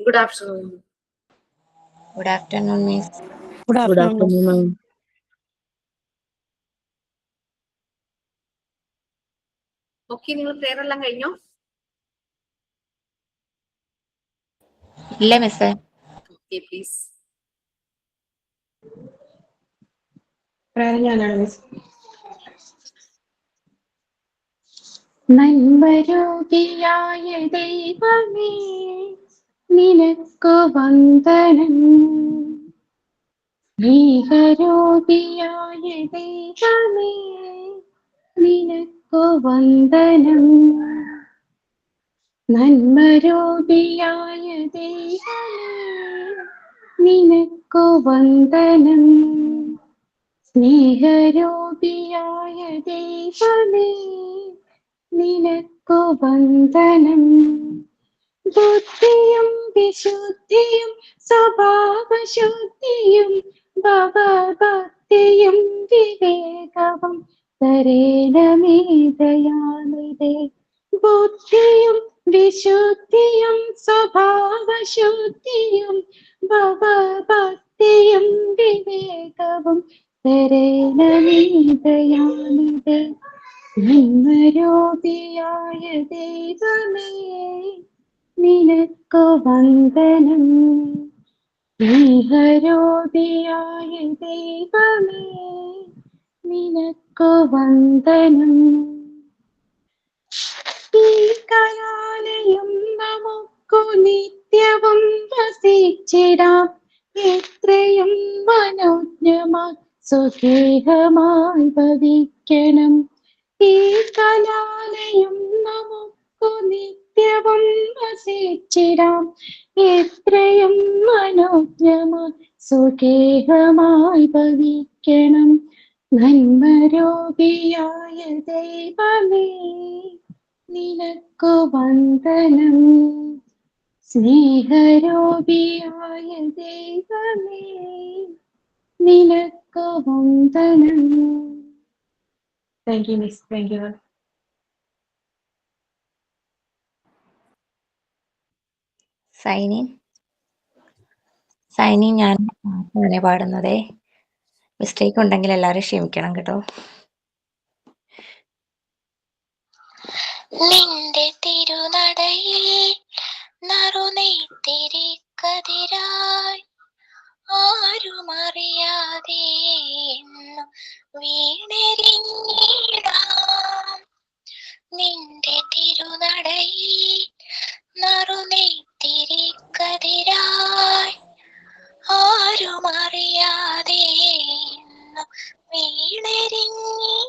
Good afternoon. Good afternoon, Miss. Good afternoon, ma'am. Okay, നിങ്ങൾ prayer എല്ലാം കഴിഞ്ഞോ? ഇല്ല മിസ്സേ. Okay, please. prayer ഞാനാണ് മിസ്. നന്മരൂപിയായ ദൈവമേ നിനക്കു വന്ദനം. സ്നേഹരൂപിയായ ദൈവമേ നിനക്കു വന്ദനം. നന്മരൂപിയായ ദൈവമേ നിനക്കു വന്ദനം. സ്നേഹരൂപിയായ ദൈവമേ നിനക്കു വന്ദനം. ബുദ്ധിയും വിശുദ്ധിയും സ്വഭാവശുദ്ധിയും ഭവഭക്തിയും വിവേകവും തരേണമേ ദയാനിധേ. ബുദ്ധിയും വിശുദ്ധിയും സ്വഭാവശുദ്ധിയും ഭവഭക്തിയും വിവേകവും തരേണമേ ദയാനിധേ. നന്മരൂപിയായ ദൈവമേ നിനക്കു വന്ദനം. സ്നേഹരൂപിയായ ദൈവമേ നിനക്കു വന്ദനം. ഈ കലാലയം നമുക്കു നിത്യവും വസിച്ചിടാം. എത്രയും മനോജ്ഞമായി സുഖേഹമായി ഭവിക്കണം. ഈ കലാലയം നമുക്കു നിത്യവും വസിച്ചിടാം. എത്രയും മനോജ്ഞമായി സുഖേഹമായി ഭവിക്കണം. നന്മരൂപിയായ ദൈവമേ നിനക്കു വന്ദനം. സ്നേഹരൂപിയായ ദൈവമേ നിനക്കു വന്ദനം. Thank you miss. Thank you. Saini ഞാൻ അങ്ങനെ പാടുന്നതേ. മിസ്റ്റേക്ക് ഉണ്ടെങ്കിൽ എല്ലാവരും ക്ഷമിക്കണം കേട്ടോ. നിന്റെ തിരുനടയിൽ നറുനെയ്ത്തിരി കതിരായി ആരുമറിയാതെ വീണെരിഞ്ഞിടാം. നിന്റെ തിരുനടയിൽ നറുനെയ്ത്തിരി കതിരായി ആരുമറിയാതെ വീണെരിഞ്ഞിടാം.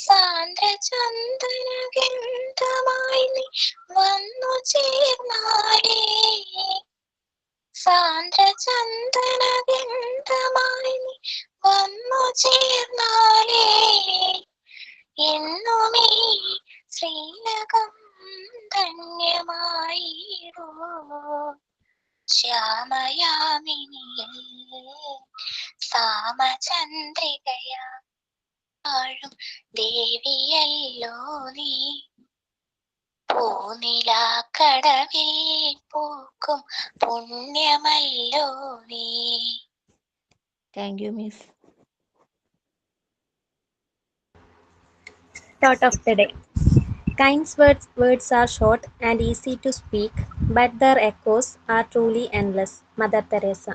സാന്ദ്രചന്ദനഗന്ധമായി നീ വന്നു ചേർന്നാലേ. സാന്ദ്രചന്ദനഗന്ധമായി നീ വന്നു ചേർന്നാലേ എന്നുമേ ശ്രീലകം ധന്യമായിടൂ. ശ്യാമയാമിനിയിൽ സാമചന്ദ്രികയാ ആഴും ദേവിയല്ലോ നീ. പൂനിലാക്കടവിൽ പൂക്കും പുണ്യമല്ലോ നീ. Thank you miss. Thought of the day. Kind words are short and easy to speak, but their echoes are truly endless. Mother Teresa.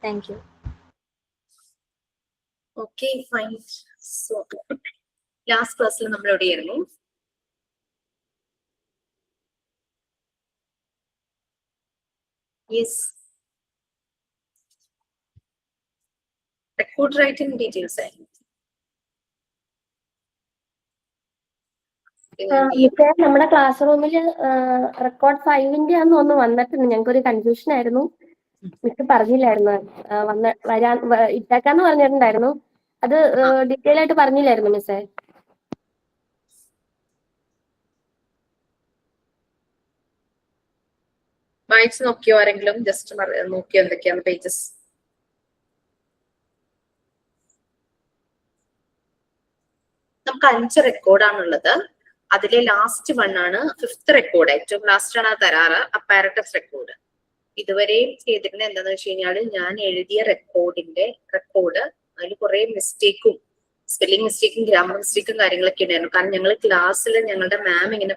Thank you. Okay, fine. So, last class നമ്മൾ എവിടെയായിരുന്നു? Yes. Record writing details. നമ്മുടെ class റൂമിൽ record 5-ന്റെ ആണെന്ന് ഒന്ന് വന്നിട്ടുണ്ട്. ഞങ്ങൾക്കൊരു confusion ആയിരുന്നു. Miss പറഞ്ഞില്ലായിരുന്നു. വരാൻ ഇട്ടാക്കാന്ന് പറഞ്ഞിട്ടുണ്ടായിരുന്നു. അത് ഡീറ്റെയിൽ ആയിട്ട് പറഞ്ഞില്ലായിരുന്നു മിസ്സേ. വായിച്ചു നോക്കിയോ ആരെങ്കിലും? ജസ്റ്റ് നോക്കിയോ എന്തൊക്കെയാണ് പേജസ്? നമുക്ക് 5 റെക്കോർഡാണുള്ളത്. അതിലെ ലാസ്റ്റ് വൺ ആണ് 5th റെക്കോർഡ്. ഏറ്റവും ലാസ്റ്റ് ആണ് തരാറ്, അപ്പാരറ്റസ് റെക്കോർഡ്. ഇതുവരെയും ചെയ്തിരുന്നത് എന്താന്ന് വെച്ച് കഴിഞ്ഞാൽ ഞാൻ എഴുതിയ റെക്കോർഡ് അതിൽ കുറെ മിസ്റ്റേക്കും, സ്പെല്ലിംഗ് മിസ്റ്റേക്കും ഗ്രാമർ മിസ്റ്റേക്കും കാര്യങ്ങളൊക്കെ ഉണ്ടായിരുന്നു. കാരണം ഞങ്ങൾ ക്ലാസ്സിൽ ഞങ്ങളുടെ മാം ഇങ്ങനെ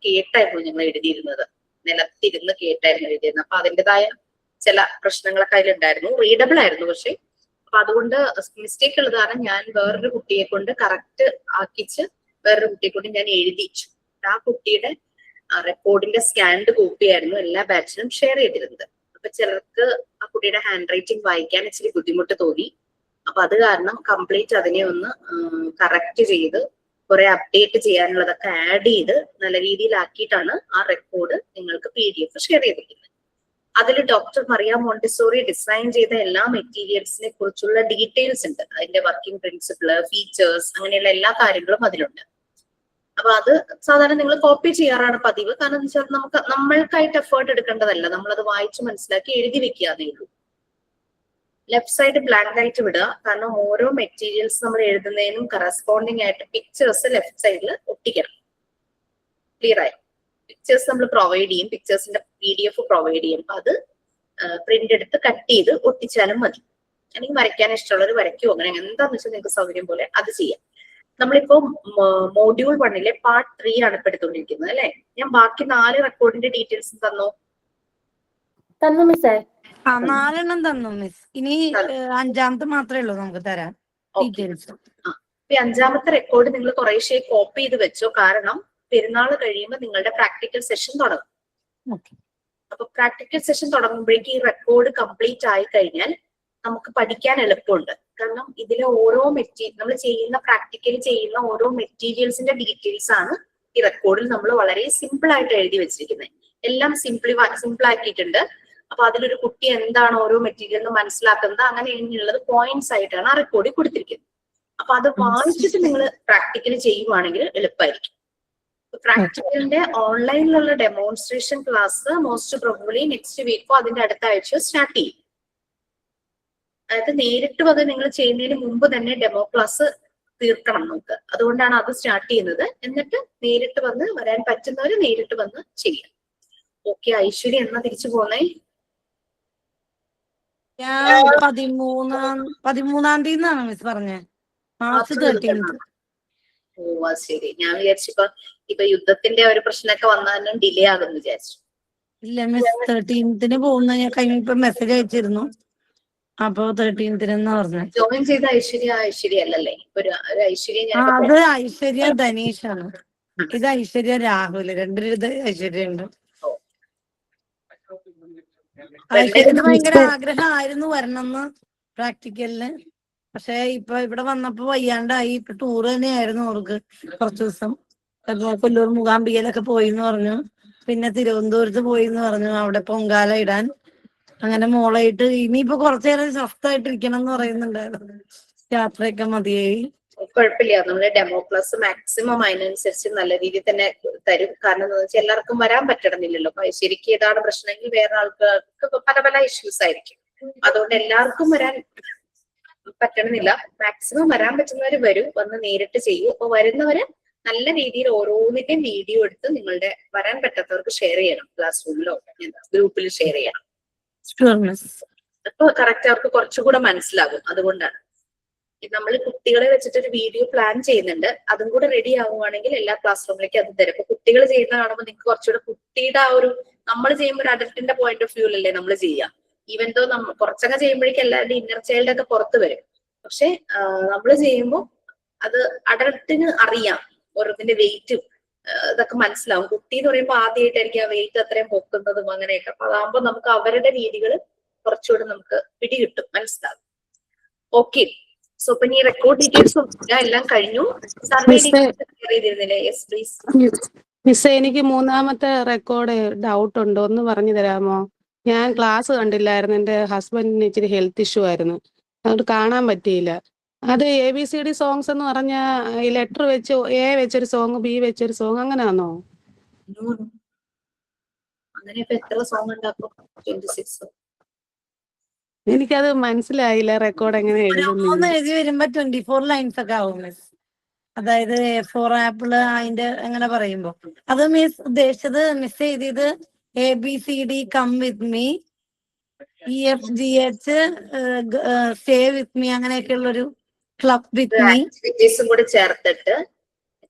കേട്ടായിരുന്നു ഞങ്ങൾ എഴുതിയിരുന്നത്, നിലത്തിരുന്ന് കേട്ടായിരുന്നു എഴുതിയിരുന്നത്. അപ്പൊ അതിൻ്റെതായ ചില പ്രശ്നങ്ങളൊക്കെ അതിലുണ്ടായിരുന്നു. റീഡബിൾ ആയിരുന്നു പക്ഷെ. അപ്പൊ അതുകൊണ്ട് മിസ്റ്റേക്ക് ഉള്ളത് കാരണം ഞാൻ വേറൊരു കുട്ടിയെ കൊണ്ട് കറക്റ്റ് ആക്കിച്ച് വേറൊരു കുട്ടിയെ കൊണ്ട് ഞാൻ എഴുതിച്ചു. ആ കുട്ടിയുടെ റെക്കോർഡിന്റെ സ്കാൻഡ് കോപ്പി ആയിരുന്നു എല്ലാ ബാച്ചിലും ഷെയർ ചെയ്തിരുന്നത്. അപ്പൊ ചിലർക്ക് ആ കുട്ടിയുടെ ഹാൻഡ് റൈറ്റിംഗ് വായിക്കാൻ ഇച്ചിരി ബുദ്ധിമുട്ട് തോന്നി. അപ്പൊ അത് കാരണം കംപ്ലീറ്റ് അതിനെ ഒന്ന് കറക്റ്റ് ചെയ്ത് കുറെ അപ്ഡേറ്റ് ചെയ്യാനുള്ളതൊക്കെ ആഡ് ചെയ്ത് നല്ല രീതിയിലാക്കിയിട്ടാണ് ആ റെക്കോർഡ് നിങ്ങൾക്ക് PDF ഷെയർ ചെയ്തിരിക്കുന്നത്. അതിൽ ഡോക്ടർ മറിയ മോണ്ടിസോറി ഡിസൈൻ ചെയ്ത എല്ലാ മെറ്റീരിയൽസിനെ കുറിച്ചുള്ള ഡീറ്റെയിൽസ് ഉണ്ട്. അതിന്റെ വർക്കിംഗ് പ്രിൻസിപ്പിള്, ഫീച്ചേഴ്സ്, അങ്ങനെയുള്ള എല്ലാ കാര്യങ്ങളും അതിലുണ്ട്. അപ്പൊ അത് സാധാരണ നിങ്ങൾ കോപ്പി ചെയ്യാറാണ് പതിവ്. കാരണം എന്ന് വെച്ചാൽ നമ്മൾക്കായിട്ട് എഫേർട്ട് എടുക്കേണ്ടതല്ല, നമ്മളത് വായിച്ച് മനസ്സിലാക്കി എഴുതി വെക്കാതെ ഉള്ളൂ. ലെഫ്റ്റ് സൈഡ് ബ്ലാങ്ക് ആയിട്ട് വിടുക. കാരണം ഓരോ മെറ്റീരിയൽസ് നമ്മൾ എഴുതുന്നതിനും കറസ്പോണ്ടിങ് ആയിട്ട് പിക്ചേഴ്സ് ലെഫ്റ്റ് സൈഡിൽ ഒട്ടിക്കണം. ക്ലിയർ ആയി? പിക്ചേഴ്സ് നമ്മൾ പ്രൊവൈഡ് ചെയ്യും, പിക്ചേഴ്സിന്റെ PDF പ്രൊവൈഡ് ചെയ്യും. അപ്പൊ അത് പ്രിന്റ് എടുത്ത് കട്ട് ചെയ്ത് ഒട്ടിച്ചാലും മതി. അല്ലെങ്കിൽ വരയ്ക്കാൻ ഇഷ്ടമുള്ളവർ വരയ്ക്കുമോ, അങ്ങനെ എന്താന്ന് വെച്ചാൽ നിങ്ങൾക്ക് സൗകര്യം പോലെ അത് ചെയ്യാം. നമ്മളിപ്പോ മോഡ്യൂൾ 1 പാർട്ട് 3 ആണ് ഇപ്പൊ എടുത്തുകൊണ്ടിരിക്കുന്നത് അല്ലെ. ഞാൻ ബാക്കി 4 റെക്കോർഡിന്റെ ഡീറ്റെയിൽസ് തന്നു മിസ്സേ. 4 തന്നു മിസ്. ഇനി 5ാമത്തെ മാത്രമേ ഉള്ളൂ നമുക്ക് തരാൻ ഡീറ്റെയിൽസ്. ഈ 5ാമത്തെ റെക്കോർഡ് നിങ്ങൾ കുറേശ്ശെ കോപ്പി ചെയ്ത് വെച്ചോ. കാരണം പെരുന്നാൾ കഴിയുമ്പോൾ നിങ്ങളുടെ പ്രാക്ടിക്കൽ സെഷൻ തുടങ്ങും. അപ്പൊ പ്രാക്ടിക്കൽ സെഷൻ തുടങ്ങുമ്പോഴേക്കും ഈ റെക്കോർഡ് കംപ്ലീറ്റ് ആയി കഴിഞ്ഞാൽ നമുക്ക് പഠിക്കാൻ എളുപ്പമുണ്ട്. കാരണം ഇതിലെ ഓരോ നമ്മൾ പ്രാക്ടിക്കൽ ചെയ്യുന്ന ഓരോ മെറ്റീരിയൽസിന്റെ ഡീറ്റെയിൽസ് ആണ് ഈ റെക്കോർഡിൽ നമ്മൾ വളരെ സിമ്പിൾ ആയിട്ട് എഴുതി വെച്ചിരിക്കുന്നത്. എല്ലാം സിമ്പിൾ ആക്കിയിട്ടുണ്ട്. അപ്പൊ അതിലൊരു കുട്ടി എന്താണ് ഓരോ മെറ്റീരിയൽ എന്ന് മനസ്സിലാക്കുന്നത്, അങ്ങനെയുള്ളത് പോയിന്റ്സ് ആയിട്ടാണ് ആ റെക്കോർഡിൽ കൊടുത്തിരിക്കുന്നത്. അപ്പൊ അത് വായിച്ചിട്ട് നിങ്ങൾ പ്രാക്ടിക്കൽ ചെയ്യുവാണെങ്കിൽ എളുപ്പമായിരിക്കും. പ്രാക്ടിക്കലിന്റെ ഓൺലൈനിലുള്ള demonstration class most probably next വീക്കോ അതിന്റെ അടുത്ത ആഴ്ചയോ സ്റ്റാർട്ട് ചെയ്യും. അതായത് നേരിട്ട് വന്ന് നിങ്ങൾ ചെയ്യുന്നതിന് മുമ്പ് തന്നെ ഡെമോ ക്ലാസ് തീർക്കണം നമുക്ക്. അതുകൊണ്ടാണ് അത് സ്റ്റാർട്ട് ചെയ്യുന്നത്. എന്നിട്ട് നേരിട്ട് വന്ന് വരാൻ പറ്റുന്നവര് നേരിട്ട് വന്ന് ചെയ്യാം. ഓക്കെ, ഐശ്വര്യ എന്നാ തിരിച്ചു പോന്നേ? ഞാൻ 13-ാം തീയതി മിസ് പറഞ്ഞേ, മാർച്ച് 13. ഓ അത് ശരി. ഞാൻ വിചാരിച്ചിപ്പോ യുദ്ധത്തിന്റെ ഒരു പ്രശ്നമൊക്കെ വന്നാലും ഡിലേ ആകുന്നു വിചാരിച്ചു. ഇല്ല മിസ്, 13ന് പോകുന്ന ഞാൻ കഴിഞ്ഞ മെസ്സേജ് അയച്ചിരുന്നു. അപ്പൊ 13ന് പറഞ്ഞു. ജോയിൻ ചെയ്ത ഐശ്വര്യ അല്ലല്ലേ? ഒരു ഐശ്വര്യ അത് ഐശ്വര്യ ധനീഷാണ്. ഇത് ഐശ്വര്യ രാഹുൽ, രണ്ടുപേരും ഐശ്വര്യ ഉണ്ട്. ഐശ്വര്യക്ക് ഭയങ്കര ആഗ്രഹമായിരുന്നു വരണമെന്ന് പ്രാക്ടിക്കലിന്. പക്ഷെ ഇപ്പൊ ഇവിടെ വന്നപ്പോ വയ്യാണ്ടായി. ഇപ്പൊ ടൂർ തന്നെയായിരുന്നു അവർക്ക് കുറച്ചു ദിവസം. കൊല്ലൂർ മൂകാംബികയിലൊക്കെ പോയിന്ന് പറഞ്ഞു. പിന്നെ തിരുവനന്തപുരത്ത് പോയിന്ന് പറഞ്ഞു, അവിടെ പൊങ്കാല ഇടാൻ. അങ്ങനെ മോളായിട്ട് ഇനിയിപ്പോ കുറച്ചേരം സ്വസ്ഥമായിട്ടിരിക്കണം എന്ന് പറയുന്നുണ്ടായിരുന്നു. യാത്രയൊക്കെ മതിയായി. കുഴപ്പമില്ല, നമ്മള് ഡെമോ ക്ലാസ് മാക്സിമം അതിനനുസരിച്ച് നല്ല രീതിയിൽ തന്നെ തരും. കാരണം എന്താ വെച്ചാൽ എല്ലാവർക്കും വരാൻ പറ്റണമെന്നില്ലല്ലോ. അപ്പൊ ശരിക്കും ഏതാണ് പ്രശ്നമെങ്കിൽ വേറെ ആൾക്കാർക്ക് പല ഇഷ്യൂസ് ആയിരിക്കും. അതുകൊണ്ട് എല്ലാവർക്കും വരാൻ പറ്റണമെന്നില്ല. മാക്സിമം വരാൻ പറ്റുന്നവര് വന്ന് നേരിട്ട് ചെയ്യും. അപ്പൊ വരുന്നവര് നല്ല രീതിയിൽ ഓരോന്നിന്റെയും വീഡിയോ എടുത്ത് നിങ്ങളുടെ വരാൻ പറ്റാത്തവർക്ക് ഷെയർ ചെയ്യണം. ക്ലാസ് റൂമിലോ ഗ്രൂപ്പിൽ ഷെയർ ചെയ്യണം. അപ്പൊ കറക്റ്റ് അവർക്ക് കുറച്ചുകൂടെ മനസ്സിലാകും. അതുകൊണ്ടാണ് നമ്മൾ കുട്ടികളെ വെച്ചിട്ടൊരു വീഡിയോ പ്ലാൻ ചെയ്യുന്നുണ്ട്. അതും കൂടെ റെഡി ആവുകയാണെങ്കിൽ എല്ലാ ക്ലാസ് റൂമിലേക്കും അത് തരും. അപ്പൊ കുട്ടികൾ ചെയ്യുന്ന കാണുമ്പോൾ നിങ്ങൾക്ക് കുറച്ചുകൂടെ കുട്ടിയുടെ ആ ഒരു, നമ്മൾ ചെയ്യുമ്പോൾ ഒരു അഡൽട്ടിന്റെ പോയിന്റ് ഓഫ് വ്യൂലല്ലേ നമ്മൾ ചെയ്യാം. ഈവൻ ദോ കുറച്ചൊക്കെ ചെയ്യുമ്പോഴേക്കും എല്ലാവരുടെയും ഇന്നർ ചൈൽഡ് ഒക്കെ പുറത്ത് വരും. പക്ഷെ നമ്മൾ ചെയ്യുമ്പോൾ അത് അഡൽട്ടിന് അറിയാം, ഓരോന്നിന്റെ വെയിറ്റും ഇതൊക്കെ മനസ്സിലാവും. കുട്ടി എന്ന് പറയുമ്പോൾ ആദ്യമായിട്ടായിരിക്കും ആ വെയിറ്റ് അത്രയും പൊക്കുന്നതും അങ്ങനെയൊക്കെ. അപ്പൊ അതാകുമ്പോൾ നമുക്ക് അവരുടെ രീതികൾ കുറച്ചുകൂടെ നമുക്ക് പിടികിട്ടും, മനസ്സിലാവും. ഓക്കെ, സോ ഇപ്പൊ ഈ റെക്കോർഡ് ഡീറ്റെയിൽസും എല്ലാം കഴിഞ്ഞു. സർവേ ചെയ്തിരുന്നില്ലേ? Yes please. മിസ്സേ, എനിക്ക് 3ാമത്തെ റെക്കോർഡ് ഡൗട്ട് ഉണ്ട്, ഒന്ന് പറഞ്ഞു തരാമോ? ഞാൻ ക്ലാസ് കണ്ടില്ലായിരുന്നു. എന്റെ ഹസ്ബൻഡിന് ഇച്ചിരി ഹെൽത്ത് ഇഷ്യൂ ആയിരുന്നു, അതുകൊണ്ട് കാണാൻ പറ്റിയില്ല. അത് ABCD സോങ്സ് എന്ന് പറഞ്ഞ ഈ ലെറ്റർ വെച്ച് A വെച്ചൊരു സോങ്, B വെച്ചൊരു സോങ്, അങ്ങനെയാണോ? അങ്ങനെ ഇപ്പൊ എത്ര സോങ് ഉണ്ടാക്കും? 26. എനിക്കത് മനസ്സിലായില്ല. റെക്കോർഡ് എങ്ങനെ എഴുതി വരുമ്പോ 24 ലൈൻസ് ഒക്കെ ആവും മിസ്. അതായത് ഫോർ ആപ്പിള് അതിന്റെ എങ്ങനെ പറയുമ്പോ അത് മിസ് ഉദ്ദേശിച്ചത് മിസ് എഴുതിയത് ABCD come with me, EFGH stay with me, അങ്ങനെയൊക്കെയുള്ള ഒരു ക്ലബ് വിത്ത് മീ. ആക്ടിവിറ്റീസും കൂടെ ചേർത്തിട്ട്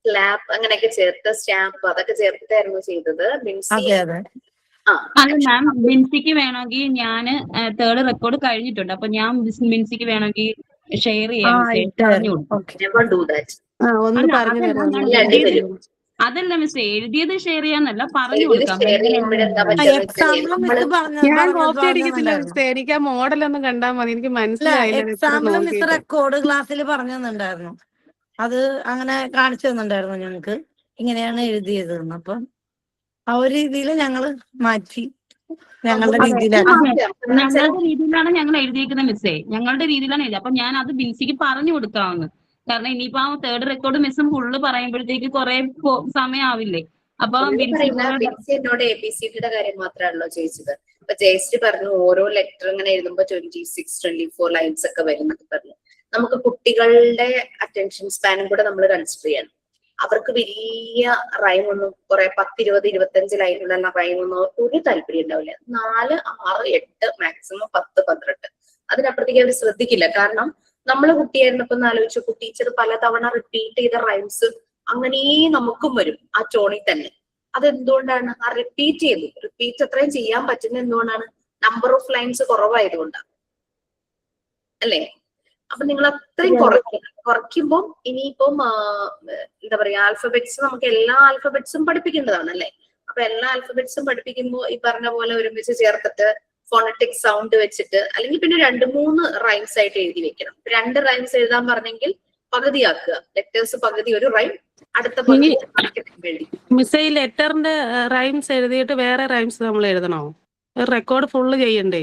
ക്ലാപ്പ് അങ്ങനെയൊക്കെ ചേർത്ത് സ്റ്റാമ്പ് അതൊക്കെ ചേർത്തിട്ടായിരുന്നു ചെയ്തത്. ബിൻസി അതെ അതെ. ആ അത് മാം ബിൻസിക്ക് വേണമെങ്കിൽ ഞാൻ തേർഡ് റെക്കോർഡ് കഴിഞ്ഞിട്ടുണ്ട്. അപ്പൊ ഞാൻ ബിൻസിക്ക് വേണമെങ്കിൽ ഷെയർ ചെയ്യാം, പറഞ്ഞു കൊടുക്കും. ഓക്കെ. never do that. ഒന്ന് അല്ല, പറഞ്ഞു അതല്ല, തരാമോ? ഞാൻ ഇല്ല, അടി എഴുതിയത് വരും. അതല്ല മിസ്, എഴുതിയത് ഷെയർ ചെയ്യാന്നല്ല, പറഞ്ഞു എഴുതി കൊടുക്കാം. ഷെയർ ചെയ്യുമ്പോഴെന്താ പറ്റുക എക്സാമ്പിൾ മിസ് ഞാൻ കോപ്പി അടിക്കത്തില്ല പറഞ്ഞിട്ടുണ്ടായിരുന്നു. മിസ്സേ, എനിക്ക് ആ മോഡലൊന്നും കണ്ടാൽ മതി, എനിക്ക് അല്ല, മനസ്സിലായില്ല എത്ര എക്സാമ്പിൾ മിസ് നോക്കിയിട്ട്. റെക്കോർഡ് ക്ലാസ്സിൽ പറഞ്ഞു തന്നിട്ടുണ്ടായിരുന്നു. അത് അങ്ങനെ കാണിച്ചു തന്നിട്ടുണ്ടായിരുന്നു ഞങ്ങൾക്ക്, ഇങ്ങനെയാണ് എഴുതിയത്. അപ്പം ആ ഒരു രീതിയിൽ ഞങ്ങള് മാറ്റി ഞങ്ങളുടെ അതെ, രീതിയിലാക്കി. ഞങ്ങളുടെ രീതിയിലാണ് ഞങ്ങൾ എഴുതിയിരിക്കുന്ന മിസ്സേ, ഞങ്ങളുടെ രീതിയിലാണ് എഴുതി. അപ്പൊ ഞാൻ അത് ബിൻസിക്ക് പറഞ്ഞു കൊടുക്കാമെന്ന്. കാരണം ഇനിയിപ്പോ ആ തേർഡ് റെക്കോർഡ് മിസ്സും ഫുള്ള് പറയുമ്പോഴത്തേക്ക് കുറെ സമയമാവില്ലേ. അപ്പൊ ബിൻസി ബിൻസി എന്നോട് ABCD കാര്യം മാത്രമാണല്ലോ ചോദിച്ചത്. അപ്പൊ ജയശ്രീ പറഞ്ഞു ഓരോ ലെറ്റർ ഇങ്ങനെ എഴുതുമ്പോ 26-24 ലൈൻസ് ഒക്കെ വരുന്നൊക്കെ പറഞ്ഞു. നമുക്ക് കുട്ടികളുടെ അറ്റൻഷൻ സ്പാനും കൂടെ നമ്മൾ കൺസിഡർ ചെയ്യണം. അവർക്ക് വലിയ റൈം ഒന്നും കുറെ 10, 20, 25 ലൈനിലുള്ള റൈം ഒന്നും ഒരു താല്പര്യം ഉണ്ടാവില്ല. 4, 6, 8 മാക്സിമം 10, 12 അതിനപ്പുറത്തേക്ക് അവർ ശ്രദ്ധിക്കില്ല. കാരണം നമ്മള് കുട്ടിയായിരുന്നപ്പോ ഒന്ന് ആലോചിച്ചു, ടീച്ചർ പലതവണ റിപ്പീറ്റ് ചെയ്ത റൈംസ് അങ്ങനെ നമുക്കും വരും ആ ടോണിൽ തന്നെ. അതെന്തുകൊണ്ടാണ്? ആ റിപ്പീറ്റ് അത്രയും ചെയ്യാൻ പറ്റുന്ന എന്തുകൊണ്ടാണ്? നമ്പർ ഓഫ് ലൈൻസ് കുറവായതുകൊണ്ടാണ് അല്ലേ? അപ്പൊ നിങ്ങൾ അത്രയും കുറയ്ക്കുമ്പോൾ ഇനിയിപ്പം എന്താ പറയാ, ആൽഫബറ്റ്സ് നമുക്ക് എല്ലാ ആൽഫബറ്റ്സും പഠിപ്പിക്കേണ്ടതാണ് അല്ലേ? അപ്പൊ എല്ലാ ആൽഫബറ്റ്സും പഠിപ്പിക്കുമ്പോൾ ഈ പറഞ്ഞ പോലെ ഒരുമിച്ച് ചേർത്തിട്ട് ഫോണറ്റിക് സൗണ്ട് വെച്ചിട്ട്, അല്ലെങ്കിൽ പിന്നെ 2-3 റൈംസ് ആയിട്ട് എഴുതി വെക്കണം. 2 റൈംസ് എഴുതാൻ പറഞ്ഞെങ്കിൽ പകുതിയാക്കുക, ലെറ്റേഴ്സ് പകുതി ഒരു റൈം, അടുത്ത പകുതി എഴുതി. മിസ്സേ, ഈ ലെറ്ററിന്റെ റൈംസ് എഴുതിയിട്ട് വേറെ റൈംസ് നമ്മൾ എഴുതണോ? റെക്കോർഡ് ഫുള്ള് ചെയ്യണ്ടേ?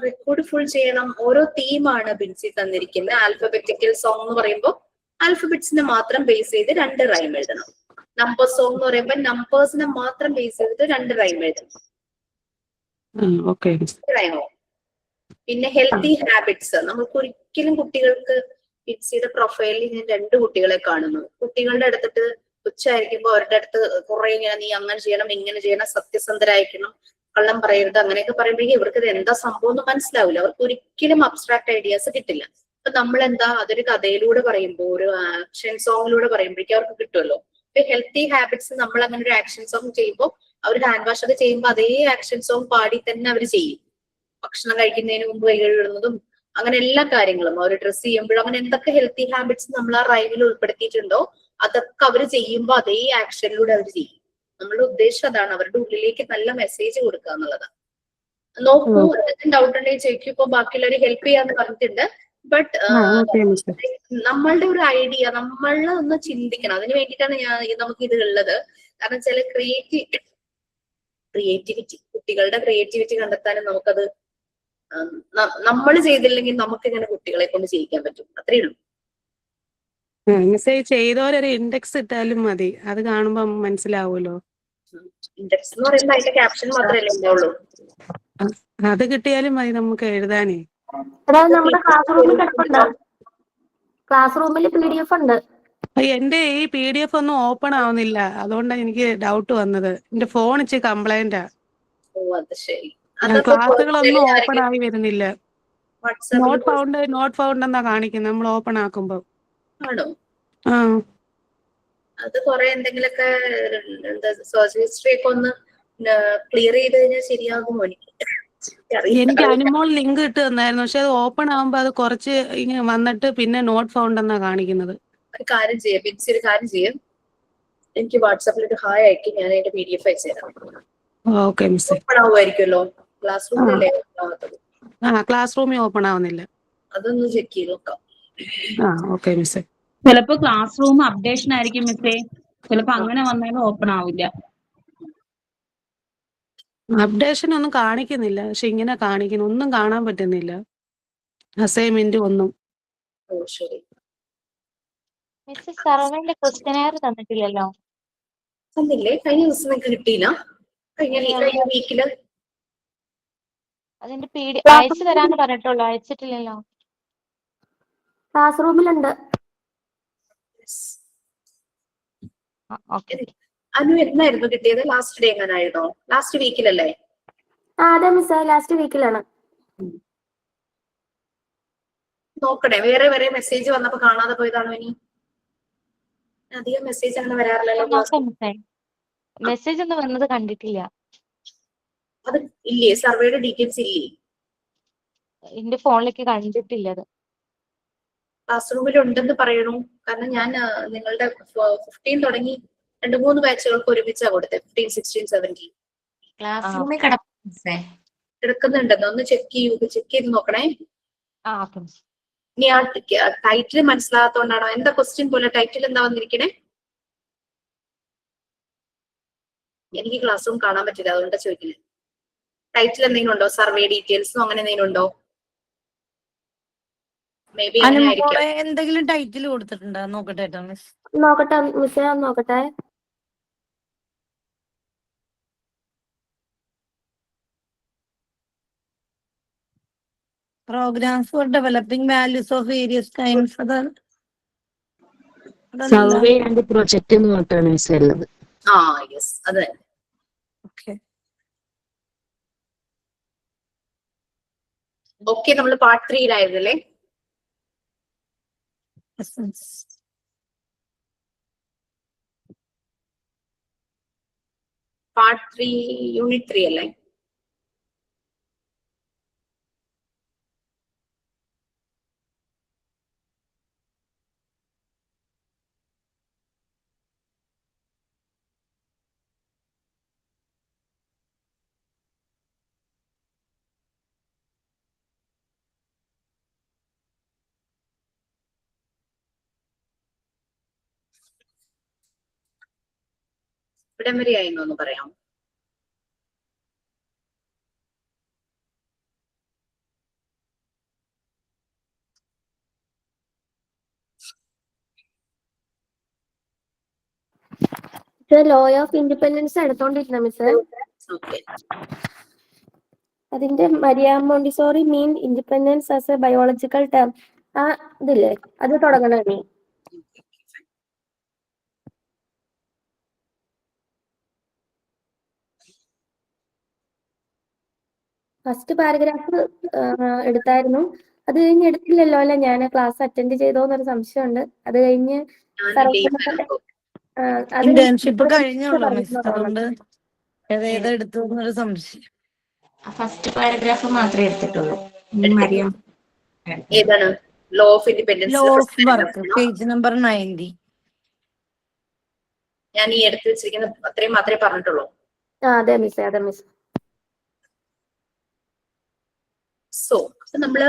റെക്കോർഡ് ഫുൾ ചെയ്യണം. ഓരോ തീമാണ് ബിൻസി തന്നിരിക്കുന്നത്. ആൽഫബറ്റിക്കൽ സോങ് എന്ന് പറയുമ്പോൾ ആൽഫബറ്റ്സിനെ മാത്രം ബേസ് ചെയ്ത് 2 റൈം എഴുതണം. നമ്പർ സോങ് എന്ന് പറയുമ്പോൾ നമ്പേഴ്സിനെ മാത്രം ബേസ് ചെയ്തിട്ട് 2 റൈം എഴുതണം. റൈമോ? പിന്നെ ഹെൽത്തി ഹാബിറ്റ്സ് നമുക്ക് ഒരിക്കലും കുട്ടികൾക്ക്, ബിൻസിയുടെ പ്രൊഫൈലിൽ ഞാൻ 2 കുട്ടികളെ കാണുന്നു. കുട്ടികളുടെ അടുത്തിട്ട് ഉച്ചയായിരിക്കുമ്പോൾ അവരുടെ അടുത്ത് കുറെ ഇങ്ങനെ നീ അങ്ങനെ ചെയ്യണം, ഇങ്ങനെ ചെയ്യണം, സത്യസന്ധരായിരിക്കണം, കള്ളം പറയരുത്, അങ്ങനെയൊക്കെ പറയുമ്പോഴേക്കും ഇവർക്ക് ഇത് എന്താ സംഭവം എന്ന് മനസ്സിലാവില്ല. അവർക്ക് ഒരിക്കലും അബ്സ്ട്രാക്ട് ഐഡിയാസ് കിട്ടില്ല. അപ്പൊ നമ്മൾ എന്താ അതൊരു കഥയിലൂടെ പറയുമ്പോൾ, ഒരു ആക്ഷൻ സോങ്ങിലൂടെ പറയുമ്പോഴേക്കും അവർക്ക് കിട്ടുമല്ലോ. ഇപ്പൊ ഹെൽത്തി ഹാബിറ്റ്സ് നമ്മൾ അങ്ങനെ ഒരു ആക്ഷൻ സോങ് ചെയ്യുമ്പോൾ അവർ ഹാൻഡ് വാഷ് ഒക്കെ ചെയ്യുമ്പോൾ അതേ ആക്ഷൻ സോങ് പാടി തന്നെ അവർ ചെയ്യും. ഭക്ഷണം കഴിക്കുന്നതിന് മുമ്പ് കൈ കഴുകുന്നതും അങ്ങനെ എല്ലാ കാര്യങ്ങളും, അവർ ഡ്രസ്സ് ചെയ്യുമ്പോഴും അങ്ങനെ എന്തൊക്കെ ഹെൽത്തി ഹാബിറ്റ്സ് നമ്മൾ ആ റൈമിൽ ഉൾപ്പെടുത്തിയിട്ടുണ്ടോ അതൊക്കെ അവർ ചെയ്യുമ്പോൾ അതേ ആക്ഷനിലൂടെ അവർ ചെയ്യും. നമ്മളുടെ ഉദ്ദേശം അതാണ്, അവരുടെ ഉള്ളിലേക്ക് നല്ല മെസ്സേജ് കൊടുക്കുക എന്നുള്ളതാണ്. നോക്കൂ, എന്തെങ്കിലും ഡൗട്ട് ഉണ്ടെങ്കിൽ ചോദിക്കൂ. ഇപ്പൊ ബാക്കിയുള്ളവർ ഹെൽപ്പ് ചെയ്യാന്ന് പറഞ്ഞിട്ടുണ്ട്. ബട്ട് നമ്മളുടെ ഒരു ഐഡിയ നമ്മൾ ഒന്ന് ചിന്തിക്കണം. അതിന് വേണ്ടിയിട്ടാണ് നമുക്ക് ഇത് ഉള്ളത്. കാരണം ചില ക്രിയേറ്റിവിറ്റി കുട്ടികളുടെ ക്രിയേറ്റിവിറ്റി കണ്ടെത്താനും നമുക്കത് നമ്മൾ ചെയ്തില്ലെങ്കിൽ നമുക്ക് ഇങ്ങനെ കുട്ടികളെ കൊണ്ട് ചെയ്യിക്കാൻ പറ്റും. അത്രയേ ഉള്ളൂ. മിസ്സേ, ചെയ്തോരൊരു ഇൻഡെക്സ് ഇട്ടാലും മതി, അത് കാണുമ്പോ മനസ്സിലാവൂലോ. ഇൻഡെക്സ് എന്ന് പറയുമ്പോൾ അതിന്റെ ക്യാപ്ഷൻ മാത്രമല്ലേ ഉണ്ടാവുള്ളൂ. അത് കിട്ടിയാലും മതി നമുക്ക് എഴുതാനേ. നമ്മുടെ ക്ലാസ് റൂമിൽ കിടപ്പുണ്ട്. ക്ലാസ് റൂമിൽ PDF ഉണ്ട്. എന്റെ ഈ PDF ഒന്നും ഓപ്പൺ ആവുന്നില്ല, അതുകൊണ്ടാണ് എനിക്ക് ഡൗട്ട് വന്നത്. എന്റെ ഫോൺ ഇച്ചിരി കംപ്ലൈന്റാ. ഓ അത് ശരി. ക്ലാസ്സുകളൊന്നും ഓപ്പൺ ആയി വരുന്നില്ല. വാട്സാപ്പിൽ നോട്ട് ഫൗണ്ട് എന്നാ കാണിക്കുന്നത് നമ്മൾ ഓപ്പൺ ആക്കുമ്പോ. ആണോ? ആ, അത് കുറെ എന്തെങ്കിലുമൊക്കെ എന്താ സെർച്ച് ഹിസ്റ്ററി ഒക്കെ ഒന്ന് ക്ലിയർ ചെയ്ത് കഴിഞ്ഞാൽ ശരിയാകുമോ? എനിക്ക് അനുമോൾ ലിങ്ക് ഇട്ട് തന്നായിരുന്നു, പക്ഷെ അത് ഓപ്പൺ ആകുമ്പോ അത് കുറച്ച് ഇങ്ങനെ വന്നിട്ട് പിന്നെ നോട്ട് ഫൗണ്ട് എന്നാ കാണിക്കുന്നത്. ഒരു കാര്യം ചെയ്യാം ബിൻസി, ഒരു കാര്യം ചെയ്യാം, എനിക്ക് വാട്സാപ്പിൽ ഒരു ഹായ് അയക്കി, ഞാൻ അതിന്റെ PDF അയച്ചു തരാം. ഓക്കെ മിസ്സേ. ഓപ്പൺ ആവുമായിരിക്കുമല്ലോ ക്ലാസ് റൂമിലല്ലേ? ക്ലാസ് റൂമിൽ ഓപ്പൺ ആവുന്നില്ല. അതൊന്ന് ചെക്ക് ചെയ്ത് നോക്കാം. ഓക്കെ മിസ്സേ. ചിലപ്പോ ക്ലാസ് റൂം അപ്ഡേഷൻ ആയിരിക്കും മിസ്സേ, ചിലപ്പോ അങ്ങനെ വന്നാലും ഓപ്പൺ ആവില്ല. അപ്ഡേഷൻ ഒന്നും കാണിക്കുന്നില്ല, പക്ഷെ ഇങ്ങനെ കാണിക്കുന്നു, ഒന്നും കാണാൻ പറ്റുന്നില്ല, അസൈൻമെന്റ് ഒന്നും. ഓ ശരി. മിസ് സർവേന്റെ ക്വസ്റ്റ്യനെയർ തന്നിട്ടില്ലല്ലോ. തന്നില്ലേ? കഴിഞ്ഞ ദിവസം നിങ്ങൾക്ക് കിട്ടിയില്ല? കഴിഞ്ഞ വീക്കില് അതിന്റെ അയച്ചു തരാന്ന് പറഞ്ഞിട്ടുള്ളൂ, അയച്ചിട്ടില്ലല്ലോ. ക്ലാസ് റൂമിലുണ്ട്. ഓക്കെ. അനു എന്നായിരുന്നു കിട്ടിയത്? ലാസ്റ്റ് ഡേ എങ്ങനായിരുന്നോ? ലാസ്റ്റ് വീക്കിലല്ലേ? അതെ മിസ്സേ, ലാസ്റ്റ് വീക്കിലാണ്. നോക്കണേ, വേറെ മെസ്സേജ് വന്നപ്പോ കാണാതെ പോയതാണോ ഇനി? അധികം മെസ്സേജ് അങ്ങനെ വരാറില്ലല്ലോ നോക്കാം മിസ്സേ. മെസ്സേജ് ഒന്നും വന്നത് കണ്ടിട്ടില്ല. അത് ഇല്ലേ? സർവേയുടെ ഡീറ്റെയിൽസ് ഇല്ലേ? എന്റെ ഫോണിലേക്ക് കണ്ടിട്ടില്ല അത്. ക്ലാസ് റൂമിൽ ഉണ്ടെന്ന് പറയണു. കാരണം ഞാൻ നിങ്ങളുടെ 15 തുടങ്ങി 2-3 ബാച്ചുകൾക്ക് ഒരുമിച്ചാ കൊടുത്തത്. 15, 16, 17 ക്ലാസ് റൂമിൽ കിടക്കും മിസ്സേ. എടുക്കുന്നുണ്ടെന്ന് ഒന്ന് ചെക്ക് ചെയ്ത് നോക്കണേ. Okay miss. ഇനി ആ ടൈറ്റിൽ മനസ്സിലാകാത്തോണ്ടാണോ? എന്താ ക്വസ്റ്റ്യൻ പോലെ ടൈറ്റിൽ എന്താ വന്നിരിക്കണേ? എനിക്ക് ക്ലാസ് റൂം കാണാൻ പറ്റില്ല, അതുകൊണ്ടാ ചോദിക്കുന്നത്. ടൈറ്റിൽ എന്തെങ്കിലും ഉണ്ടോ? സർവേ ഡീറ്റെയിൽസോ അങ്ങനെ എന്തെങ്കിലും ഉണ്ടോ? മേ ബി അങ്ങനെ ആയിരിക്കും. അനുമോളെ എന്തെങ്കിലും ടൈറ്റിൽ കൊടുത്തിട്ടുണ്ടോ? നോക്കട്ടെ കേട്ടോ മിസ്. നോക്കട്ടെ മിസ്സേ, നോക്കട്ടെ. Programmes for developing values of various kinds. Survey and project എന്ന് പറഞ്ഞിട്ടാണ് മിസ് ഉള്ളത്. യെസ്, അത് തന്നെ. ഓക്കെ, നമ്മൾ പാർട്ട് 3-ലായിരുന്നല്ലേ? പാർട്ട് 3 യൂണിറ്റ് 3 അല്ലേ? ഇവിടം വരെ ആയിരുന്നു ഒന്ന് പറയാം. ലോ ഓഫ് ഇൻഡിപെൻഡൻസ് എടുത്തോണ്ടിരുന്ന മിസ്സേ. ഓക്കെ, അതിന്റെ Maria Montessori mean independence as A biological term, ആ ഇതില്ലേ, അത് തുടങ്ങണേ. ഫസ്റ്റ് പാരഗ്രാഫ് എടുത്തായിരുന്നു. അത് കഴിഞ്ഞ് എടുത്തില്ലല്ലോ അല്ലെ? ഞാൻ ക്ലാസ് അറ്റൻഡ് ചെയ്തോന്നൊരു സംശയമുണ്ട്. അത് കഴിഞ്ഞ് ഇന്റേൺഷിപ്പ് കഴിഞ്ഞുള്ളൂ മിസ്, അതുകൊണ്ട് ഏതാ എടുത്തു എന്നൊരു സംശയം. ഫസ്റ്റ് പാരഗ്രാഫ് മാത്രമേ എടുത്തിട്ടുള്ളൂ. ഏതാണ്? Law of independence. Law of work, page number 90. ഞാൻ ഈ എടുത്ത് വെച്ചിരിക്കുന്ന അത്രയും മാത്രമേ പറഞ്ഞിട്ടുള്ളൂ. അതെ മിസ്, അതെ മിസ്. സോ നമ്മള്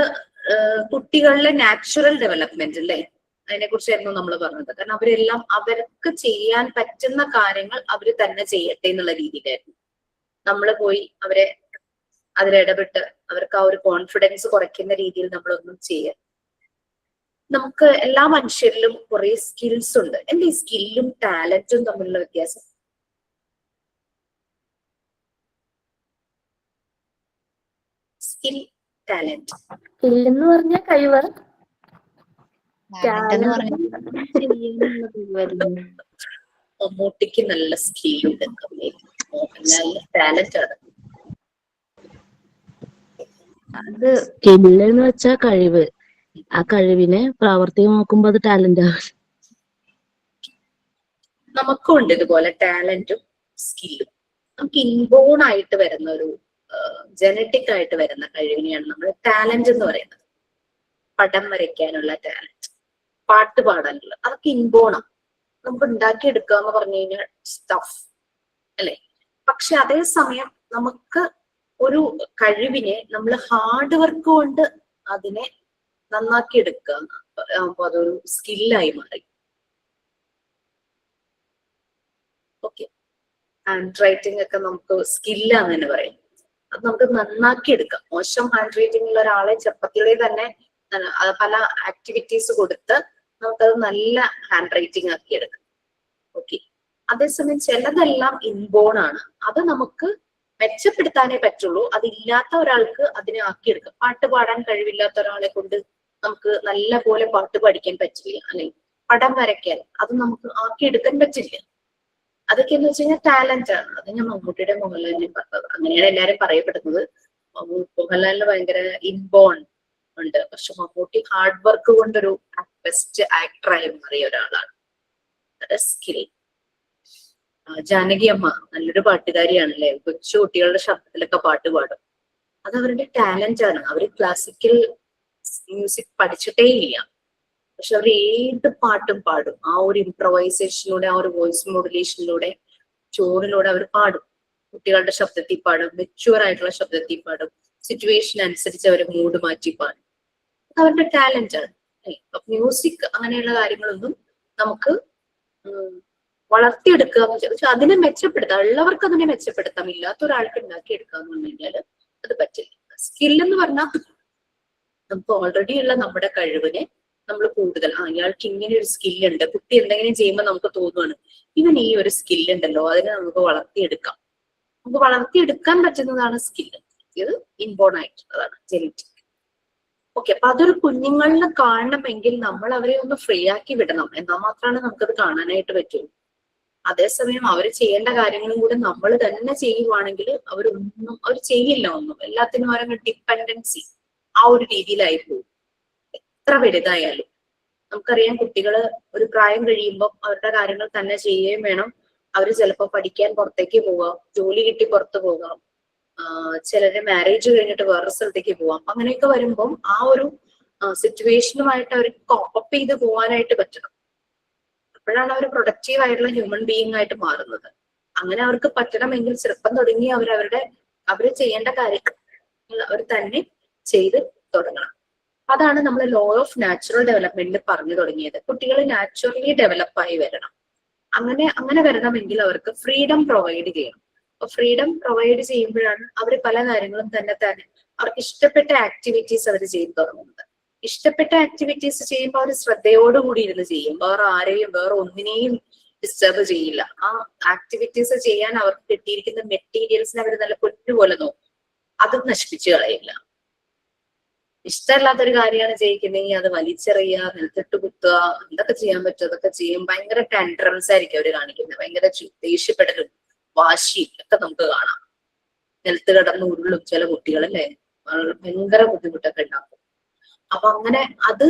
കുട്ടികളിലെ നാച്ചുറൽ ഡെവലപ്മെന്റ് അല്ലേ, അതിനെ കുറിച്ചായിരുന്നു നമ്മൾ പറഞ്ഞത്. കാരണം അവരെല്ലാം അവർക്ക് ചെയ്യാൻ പറ്റുന്ന കാര്യങ്ങൾ അവര് തന്നെ ചെയ്യട്ടെ എന്നുള്ള രീതിയിലായിരുന്നു നമ്മൾ പോയി അവരെ അതിലിടപെട്ട് അവർക്ക് ആ ഒരു കോൺഫിഡൻസ് കുറയ്ക്കുന്ന രീതിയിൽ നമ്മളൊന്നും ചെയ്യാൻ. നമുക്ക് എല്ലാ മനുഷ്യരിലും കുറെ സ്കിൽസ് ഉണ്ട്. എന്താ ഈ സ്കില്ലും ടാലന്റും തമ്മിലുള്ള വ്യത്യാസം? Skill, talent. സ്കില്ലെന്ന് പറഞ്ഞാൽ കഴിവ്. മമ്മൂട്ടിക്ക് നല്ല സ്കില്ലുണ്ട്, നല്ല ടാലന്റ് ആണ്. അത് സ്കില്ലെന്ന് വെച്ചാൽ കഴിവ്. ആ കഴിവിനെ പ്രാവർത്തികമാക്കുമ്പോ അത് ടാലന്റ് ആവും. നമുക്കും ഉണ്ട് ഇതുപോലെ ടാലന്റും സ്കില്ലും. നമുക്ക് ഇൻബോൺ ആയിട്ട് വരുന്ന ഒരു ജനറ്റിക് ആയിട്ട് വരുന്ന കഴിവിനെയാണ് നമ്മൾ ടാലന്റ് എന്ന് പറയുന്നത്. പടം വരയ്ക്കാനുള്ള ടാലന്റ്, പാട്ട് പാടാനുള്ള, അതൊക്കെ ഇൻബോണാണ്. നമുക്ക് ഉണ്ടാക്കിയെടുക്കുക എന്ന് പറഞ്ഞു കഴിഞ്ഞാൽ സ്റ്റഫ് അല്ലെ. പക്ഷെ അതേസമയം നമുക്ക് ഒരു കഴിവിനെ നമ്മൾ ഹാർഡ് വർക്ക് കൊണ്ട് അതിനെ നന്നാക്കി എടുക്കുക, അപ്പൊ അതൊരു സ്കില്ലായി മാറി. ഓക്കെ, ഹാൻഡ് റൈറ്റിംഗ് ഒക്കെ നമുക്ക് സ്കില്ലാന്ന് തന്നെ പറയും. അത് നമുക്ക് നന്നാക്കി എടുക്കാം. മോശം ഹാൻഡ് റൈറ്റിംഗ് ഉള്ള ഒരാളെ ചെറുപ്പത്തിലേ തന്നെ പല ആക്ടിവിറ്റീസ് കൊടുത്ത് നമുക്കത് നല്ല ഹാൻഡ് റൈറ്റിംഗ് ആക്കി എടുക്കാം. ഓക്കെ, അതേസമയം ചിലതെല്ലാം ഇൻബോൺ ആണ്. അത് നമുക്ക് മെച്ചപ്പെടുത്താനേ പറ്റുള്ളൂ. അതില്ലാത്ത ഒരാൾക്ക് അതിനെ ആക്കിയെടുക്കാം. പാട്ട് പാടാൻ കഴിവില്ലാത്ത ഒരാളെ കൊണ്ട് നമുക്ക് നല്ല പോലെ പാട്ട് പഠിക്കാൻ പറ്റില്ല, അല്ലെങ്കിൽ പടം വരയ്ക്കൽ, അത് നമുക്ക് ആക്കിയെടുക്കാൻ പറ്റില്ല. അതൊക്കെ എന്ന് വെച്ച് കഴിഞ്ഞാൽ ടാലന്റ് ആണ്. അത് ഞാൻ മമ്മൂട്ടിയുടെ മോഹൻലാലിനെയും പറഞ്ഞത്. അങ്ങനെയാണ് എല്ലാരും പറയപ്പെടുന്നത്. മോഹൻലാലിന് ഭയങ്കര ഇൻബോൺ ഉണ്ട്, പക്ഷെ മമ്മൂട്ടി ഹാർഡ് വർക്ക് കൊണ്ടൊരു ബെസ്റ്റ് ആക്ടറായി മാറിയ ഒരാളാണ്. സ്കിൽ. ജാനകി അമ്മ നല്ലൊരു പാട്ടുകാരിയാണല്ലേ, കൊച്ചു കുട്ടികളുടെ ശബ്ദത്തിലൊക്കെ പാട്ട് പാടും. അത് അവരുടെ ടാലന്റ് ആണ്. അവര് ക്ലാസിക്കൽ മ്യൂസിക് പഠിച്ചിട്ടേ ഇല്ല, പക്ഷെ അവർ ഏത് പാട്ടും പാടും. ആ ഒരു ഇംപ്രവൈസേഷനിലൂടെ, ആ ഒരു വോയിസ് മോഡുലേഷനിലൂടെ, ടോണിലൂടെ അവർ പാടും. കുട്ടികളുടെ ശബ്ദത്തിൽ പാടും, മെച്യൂർ ആയിട്ടുള്ള ശബ്ദത്തിൽ പാടും, സിറ്റുവേഷൻ അനുസരിച്ച് അവർ മൂഡ് മാറ്റി പാടും. അത് അവരുടെ ടാലന്റ് ആണ്. മ്യൂസിക് അങ്ങനെയുള്ള കാര്യങ്ങളൊന്നും നമുക്ക് വളർത്തിയെടുക്കുക എന്ന് വെച്ചാൽ അതിനെ മെച്ചപ്പെടുത്താം. ഉള്ളവർക്ക് അതിനെ മെച്ചപ്പെടുത്താം, ഇല്ലാത്ത ഒരാൾക്ക് ഉണ്ടാക്കിയെടുക്കുക എന്ന് പറഞ്ഞു കഴിഞ്ഞാൽ അത് പറ്റില്ല. സ്കിൽ എന്ന് പറഞ്ഞാൽ നമുക്ക് ഓൾറെഡി ഉള്ള നമ്മുടെ കഴിവിനെ നമ്മൾ കൂടുതൽ, അയാൾക്ക് ഇങ്ങനെ ഒരു സ്കില്ലുണ്ട്, കുട്ടി എന്തെങ്കിലും ചെയ്യുമ്പോൾ നമുക്ക് തോന്നുവാണ് ഇവൻ ഈ ഒരു സ്കില്ലുണ്ടല്ലോ, അതിനെ നമുക്ക് വളർത്തിയെടുക്കാം. നമുക്ക് വളർത്തിയെടുക്കാൻ പറ്റുന്നതാണ് സ്കില്ല്. ഇത് ഇൻബോൺ ആയിട്ടുള്ളതാണ്, ജെനറ്റിക്. ഓക്കെ, അപ്പൊ അതൊരു കുഞ്ഞുങ്ങളിനെ കാണണമെങ്കിൽ നമ്മൾ അവരെ ഒന്ന് ഫ്രീ ആക്കി വിടണം, എന്നാൽ മാത്രമാണ് നമുക്കത് കാണാനായിട്ട് പറ്റുള്ളൂ. അതേസമയം അവർ ചെയ്യേണ്ട കാര്യങ്ങളും കൂടെ നമ്മൾ തന്നെ ചെയ്യുവാണെങ്കിൽ അവർ ചെയ്യില്ല ഒന്നും. എല്ലാത്തിനും അവരങ്ങ് ഡിപ്പെൻഡൻസി ആ ഒരു രീതിയിലായി പോകും. എത്ര വലുതായാലും നമുക്കറിയാം, കുട്ടികള് ഒരു പ്രായം കഴിയുമ്പോൾ അവരുടെ കാര്യങ്ങൾ തന്നെ ചെയ്യുകയും വേണം. അവര് ചിലപ്പോൾ പഠിക്കാൻ പുറത്തേക്ക് പോകാം, ജോലി കിട്ടി പുറത്ത് പോകാം, ചിലര് മാരേജ് കഴിഞ്ഞിട്ട് വേറൊരു സ്ഥലത്തേക്ക് പോവാം. അങ്ങനെയൊക്കെ വരുമ്പം ആ ഒരു സിറ്റുവേഷനുമായിട്ട് അവർ കോപ്പപ്പ് ചെയ്ത് പോകാനായിട്ട് പറ്റണം. അപ്പോഴാണ് അവർ പ്രൊഡക്റ്റീവ് ആയിട്ടുള്ള ഹ്യൂമൻ ബീയിങ് ആയിട്ട് മാറുന്നത്. അങ്ങനെ അവർക്ക് പറ്റണമെങ്കിൽ ചെറുപ്പം തുടങ്ങി അവര് ചെയ്യേണ്ട കാര്യങ്ങൾ അവർ തന്നെ ചെയ്ത് തുടങ്ങണം. അതാണ് നമ്മൾ ലോ ഓഫ് നാച്ചുറൽ ഡെവലപ്മെന്റിൽ പറഞ്ഞു തുടങ്ങിയത്. കുട്ടികൾ നാച്ചുറലി ഡെവലപ്പായി വരണം. അങ്ങനെ വരണമെങ്കിൽ അവർക്ക് ഫ്രീഡം പ്രൊവൈഡ് ചെയ്യണം. അപ്പൊ ഫ്രീഡം പ്രൊവൈഡ് ചെയ്യുമ്പോഴാണ് അവർ പല കാര്യങ്ങളും തന്നെ അവർക്ക് ഇഷ്ടപ്പെട്ട ആക്ടിവിറ്റീസ് അവർ ചെയ്തു തുടങ്ങുന്നത്. ഇഷ്ടപ്പെട്ട ആക്ടിവിറ്റീസ് ചെയ്യുമ്പോൾ അവർ ശ്രദ്ധയോടുകൂടി ഇരുന്ന് ചെയ്യും. വേറെ ഒന്നിനെയും ഡിസ്റ്റർബ് ചെയ്യില്ല. ആ ആക്ടിവിറ്റീസ് ചെയ്യാൻ അവർക്ക് കിട്ടിയിരിക്കുന്ന മെറ്റീരിയൽസിനെ അവർ നല്ല പൊന്നുപോലെ നോക്കും. അതും നശിപ്പിച്ചു കളയില്ല. ഇഷ്ടമല്ലാത്തൊരു കാര്യമാണ് ചെയ്യിക്കുന്നെങ്കിൽ അത് വലിച്ചെറിയുക, നിലത്തിട്ട് കുത്തുക, എന്തൊക്കെ ചെയ്യാൻ പറ്റും അതൊക്കെ ചെയ്യും. ഭയങ്കര ടെൻഡറൻസ് ആയിരിക്കും അവര് കാണിക്കുന്നത്. ഭയങ്കര ദേഷ്യപ്പെടലും വാശിയും ഒക്കെ നമുക്ക് കാണാം. നിലത്ത് കിടന്ന് ഉരുളും ചില കുട്ടികളല്ലേ, ഭയങ്കര ബുദ്ധിമുട്ടൊക്കെ ഉണ്ടാക്കും. അപ്പൊ അങ്ങനെ അത്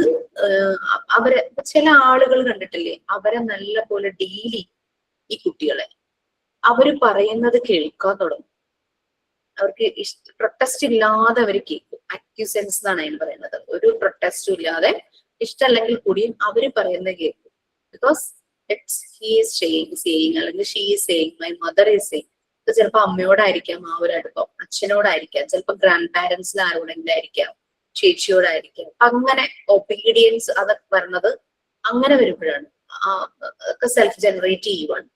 അവരെ ചില ആളുകൾ കണ്ടിട്ടില്ലേ, അവരെ നല്ല പോലെ ഡീലി ഈ കുട്ടികളെ അവര് പറയുന്നത് കേൾക്കാൻ തുടങ്ങും. അവർക്ക് പ്രൊട്ടസ്റ്റ് ഇല്ലാതെ അവർ കേൾക്കും. അക്യൂസൻസ് എന്നാണ് അതിന് പറയുന്നത്. ഒരു പ്രൊട്ടസ്റ്റും ഇല്ലാതെ, ഇഷ്ടമല്ലെങ്കിൽ കൂടിയും അവര് പറയുന്നത് കേൾക്കും. ബിക്കോസ് ഹി ഈസ് സേയിങ് അല്ലെങ്കിൽ she is saying, my mother is saying. ഇപ്പൊ ചിലപ്പോൾ അമ്മയോടായിരിക്കാം ആ ഒരു അടുപ്പം, അച്ഛനോടായിരിക്കാം, ചിലപ്പോൾ ഗ്രാൻഡ് പാരന്റ്സിൽ ആരോടെങ്കിലും ആയിരിക്കാം, ചേച്ചിയോടായിരിക്കാം. അങ്ങനെ ഒബീഡിയൻസ് അതൊക്കെ വരുന്നത് അങ്ങനെ വരുമ്പോഴാണ്. ഒക്കെ സെൽഫ് ജനറേറ്റ് ചെയ്യുവാണ്.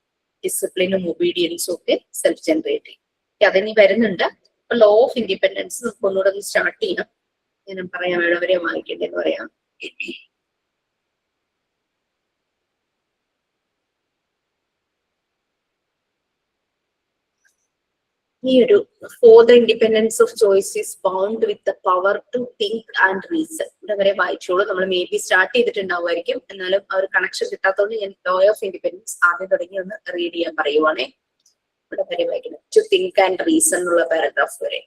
ഡിസിപ്ലിനും ഒബീഡിയൻസും ഒക്കെ സെൽഫ് ജനറേറ്റ് ചെയ്യും. അതിനി വരുന്നുണ്ട്. ലോ ഓഫ് ഇൻഡിപെൻഡൻസ് നമുക്ക് ഒന്നുകൂടെ ഒന്ന് സ്റ്റാർട്ട് ചെയ്യാം. ഞാൻ പറയാം, എവിടെ വായിക്കേണ്ടതെന്ന് പറയാം. ഈ ഒരു for the independence of choice is bound with the power to think and reason. ഇവിടെ വരെ വായിച്ചോളൂ. നമ്മൾ മേ ബി സ്റ്റാർട്ട് ചെയ്തിട്ടുണ്ടാവുമായിരിക്കും, എന്നാലും ആ ഒരു കണക്ഷൻ കിട്ടാത്തതുകൊണ്ട് ഞാൻ ലോ ഓഫ് ഇൻഡിപെൻഡൻസ് ആദ്യം തുടങ്ങി ഒന്ന് റീഡ് ചെയ്യാൻ പറയുവാണേ. ഇവിടെ വരെ വായിക്കണം. ടു തിങ്ക് ആൻഡ് റീസൺ എന്നുള്ള പാരഗ്രാഫ് വരെ.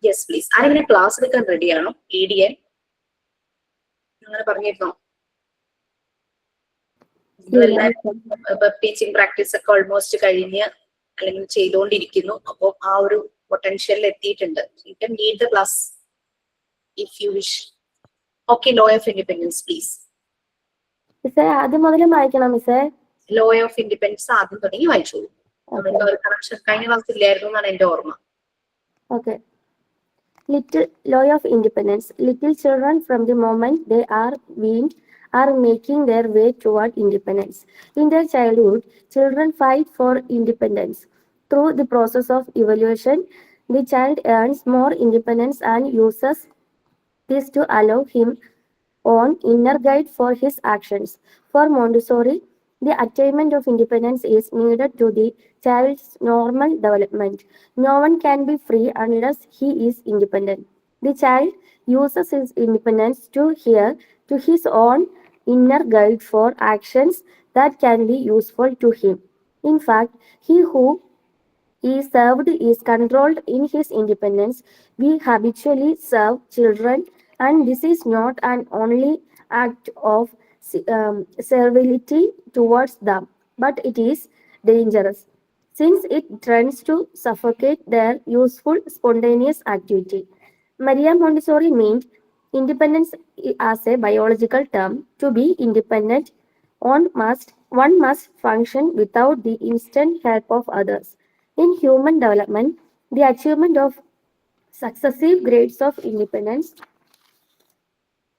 Yes please. ആരെങ്കിലും ക്ലാസ് എടുക്കാൻ റെഡിയാണോ? ലീഡ് ചെയ്യാൻ അങ്ങനെ പറഞ്ഞിരുന്നോ? ടീച്ചിങ് പ്രാക്ടീസ് ഒക്കെ ഓൾമോസ്റ്റ് കഴിഞ്ഞ് അല്ലെങ്കിൽ ചെയ്തുകൊണ്ടിരിക്കുന്നു. അപ്പോൾ ആ ഒരു പൊട്ടൻഷ്യലിൽ എത്തിയിട്ടുണ്ട്. You can lead the class if you wish. Okay, law of independence please. ആദ്യം മുതലേ വായിക്കണം മിസ്സേ. ലോ ഓഫ് ഇൻഡിപെൻഡൻസ് ആദ്യം തുടങ്ങി വായിച്ചോളൂ. ഒരു കണക്ഷൻ കഴിഞ്ഞ ക്ലാസ് ഇല്ലായിരുന്നു എന്നാണ് എന്റെ ഓർമ്മ. Okay. Law of independence. Little children from the moment they are weaned are making their way toward independence. In their childhood, children fight for independence. Through the process of evolution, the child earns more independence and uses this to allow him own inner guide for his actions. For Montessori, the attainment of independence is needed to the child's normal development. No one can be free unless he is independent. The child uses his independence to adhere to his own inner guide for actions that can be useful to him. In fact, he who is served is controlled in his independence. We habitually serve children, and this is not an only act of servility towards them, but it is dangerous, since it tends to suffocate their useful, spontaneous activity. Maria Montessori meant independence as a biological term. To be independent, one must function without the instant help of others. In human development, the achievement of successive grades of independence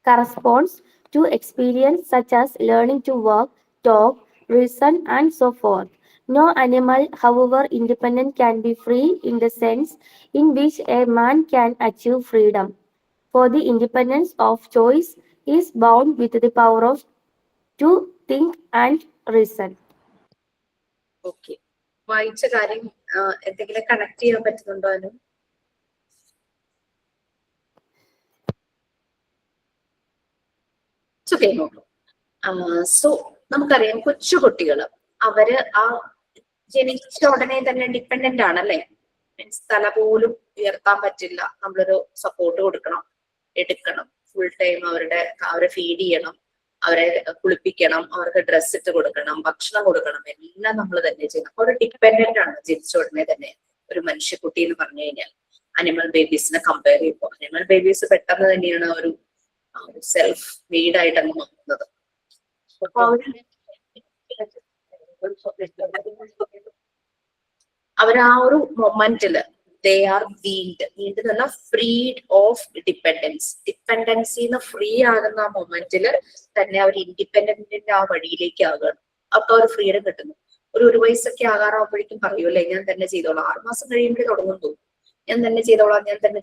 corresponds to experience such as learning to walk, talk, reason, and so forth. No animal, however independent, can be free in the sense in which a man can achieve freedom, for the independence of choice is bound with the power of to think and reason. Okay, വായിച്ച കാര്യം എന്തെങ്കിലും connect ചെയ്യാൻ പറ്റുന്നുണ്ടോ? Anu? So നമുക്കറിയാം കൊച്ചു കുട്ടികള് അവര് ആ ജനിച്ച ഉടനെ തന്നെ ഡിപ്പെൻഡന്റ് ആണല്ലേ. മീൻസ് തല പോലും ഉയർത്താൻ പറ്റില്ല. നമ്മളൊരു സപ്പോർട്ട് കൊടുക്കണം, എടുക്കണം, ഫുൾ ടൈം അവരെ ഫീഡ് ചെയ്യണം, അവരെ കുളിപ്പിക്കണം, അവർക്ക് ഡ്രസ്സ് ഇട്ട് കൊടുക്കണം, ഭക്ഷണം കൊടുക്കണം, എല്ലാം നമ്മൾ തന്നെ ചെയ്യണം. അപ്പൊ ഒരു ഡിപ്പെൻഡന്റ് ആണ് ജനിച്ച ഉടനെ തന്നെ ഒരു മനുഷ്യക്കുട്ടി എന്ന് പറഞ്ഞു കഴിഞ്ഞാൽ. അനിമൽ ബേബീസിനെ കമ്പയർ ചെയ്യുമ്പോൾ അനിമൽ ബേബീസ് പെട്ടെന്ന് തന്നെയാണ് ഒരു സെൽഫ് മെയ്ഡ് ആയിട്ട് അങ്ങ് നോക്കുന്നത്. അപ്പൊ അവർ ആ ഒരു മൊമെന്റില് ദേ ആർ വീൻഡ് എന്നല്ല ഫ്രീഡ് ഓഫ് ഡിപ്പെൻഡൻസ്. ഡിപ്പെൻഡൻസിന്ന് ഫ്രീ ആകുന്ന ആ മൊമെന്റില് തന്നെ അവർ ഇൻഡിപെൻഡന്റിന്റെ ആ വഴിയിലേക്ക് ആകുകയാണ്. അപ്പൊ ഒരു ഫ്രീഡം കിട്ടുന്നു. ഒരു വയസ്സൊക്കെ ആകാറാകുമ്പോഴേക്കും പറയൂല്ലേ, ഞാൻ തന്നെ ചെയ്തോളാം. 6 മാസം കഴിയുമ്പോഴേ തുടങ്ങും തോന്നും, ഞാൻ തന്നെ ചെയ്തോളാം, ഞാൻ തന്നെ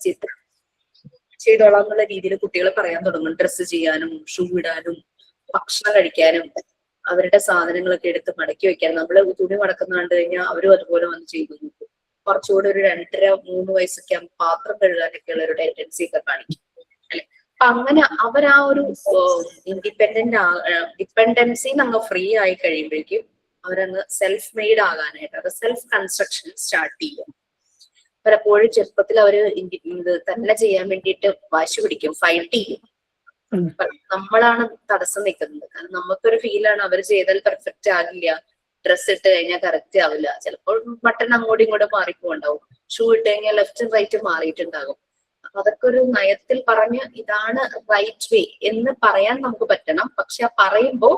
ചെയ്തോളാം എന്നുള്ള രീതിയിൽ കുട്ടികൾ പറയാൻ തുടങ്ങും. ഡ്രസ്സ് ചെയ്യാനും, ഷൂ ഇടാനും, ഭക്ഷണം കഴിക്കാനും, അവരുടെ സാധനങ്ങളൊക്കെ എടുത്ത് മടക്കി വെക്കാനും. നമ്മള് തുണി മടക്കുന്ന കണ്ടു കഴിഞ്ഞാൽ അവരും അതുപോലെ വന്ന് ചെയ്തു നോക്കും. കുറച്ചുകൂടി ഒരു 2.5-3 വയസ്സൊക്കെ ആകുമ്പോൾ പാത്രം കഴുകാനൊക്കെ ഉള്ള ഒരു ടെൻഡൻസി ഒക്കെ കാണിക്കും അല്ലെ. അപ്പൊ അങ്ങനെ അവർ ആ ഒരു ഡിപ്പെൻഡൻസിന്ന് അങ്ങ് ഫ്രീ ആയി കഴിയുമ്പോഴേക്കും അവരങ്ങ് സെൽഫ് മെയ്ഡ് ആകാനായിട്ട്, അത് സെൽഫ് കൺസ്ട്രക്ഷൻ സ്റ്റാർട്ട് ചെയ്യും. പലപ്പോഴും ചെറുപ്പത്തിൽ അവര് തന്നെ ചെയ്യാൻ വേണ്ടിയിട്ട് വാശി പിടിക്കും, ഫൈറ്റ് ചെയ്യും. നമ്മളാണ് തടസ്സം നിൽക്കുന്നത്. കാരണം നമുക്കൊരു ഫീലാണ് അവർ ചെയ്താൽ പെർഫെക്റ്റ് ആകില്ല, ഡ്രസ്സ് ഇട്ട് കഴിഞ്ഞാൽ കറക്റ്റ് ആവില്ല, ചിലപ്പോൾ ബട്ടൺ അങ്ങോട്ടും ഇങ്ങോട്ടും മാറിപ്പോണ്ടാവും, ഷൂ ഇട്ട് കഴിഞ്ഞാൽ ലെഫ്റ്റും റൈറ്റും മാറിയിട്ടുണ്ടാകും. അപ്പൊ അതൊക്കെ ഒരു നയത്തിൽ പറഞ്ഞ് ഇതാണ് റൈറ്റ് വേ എന്ന് പറയാൻ നമുക്ക് പറ്റണം. പക്ഷെ ആ പറയുമ്പോ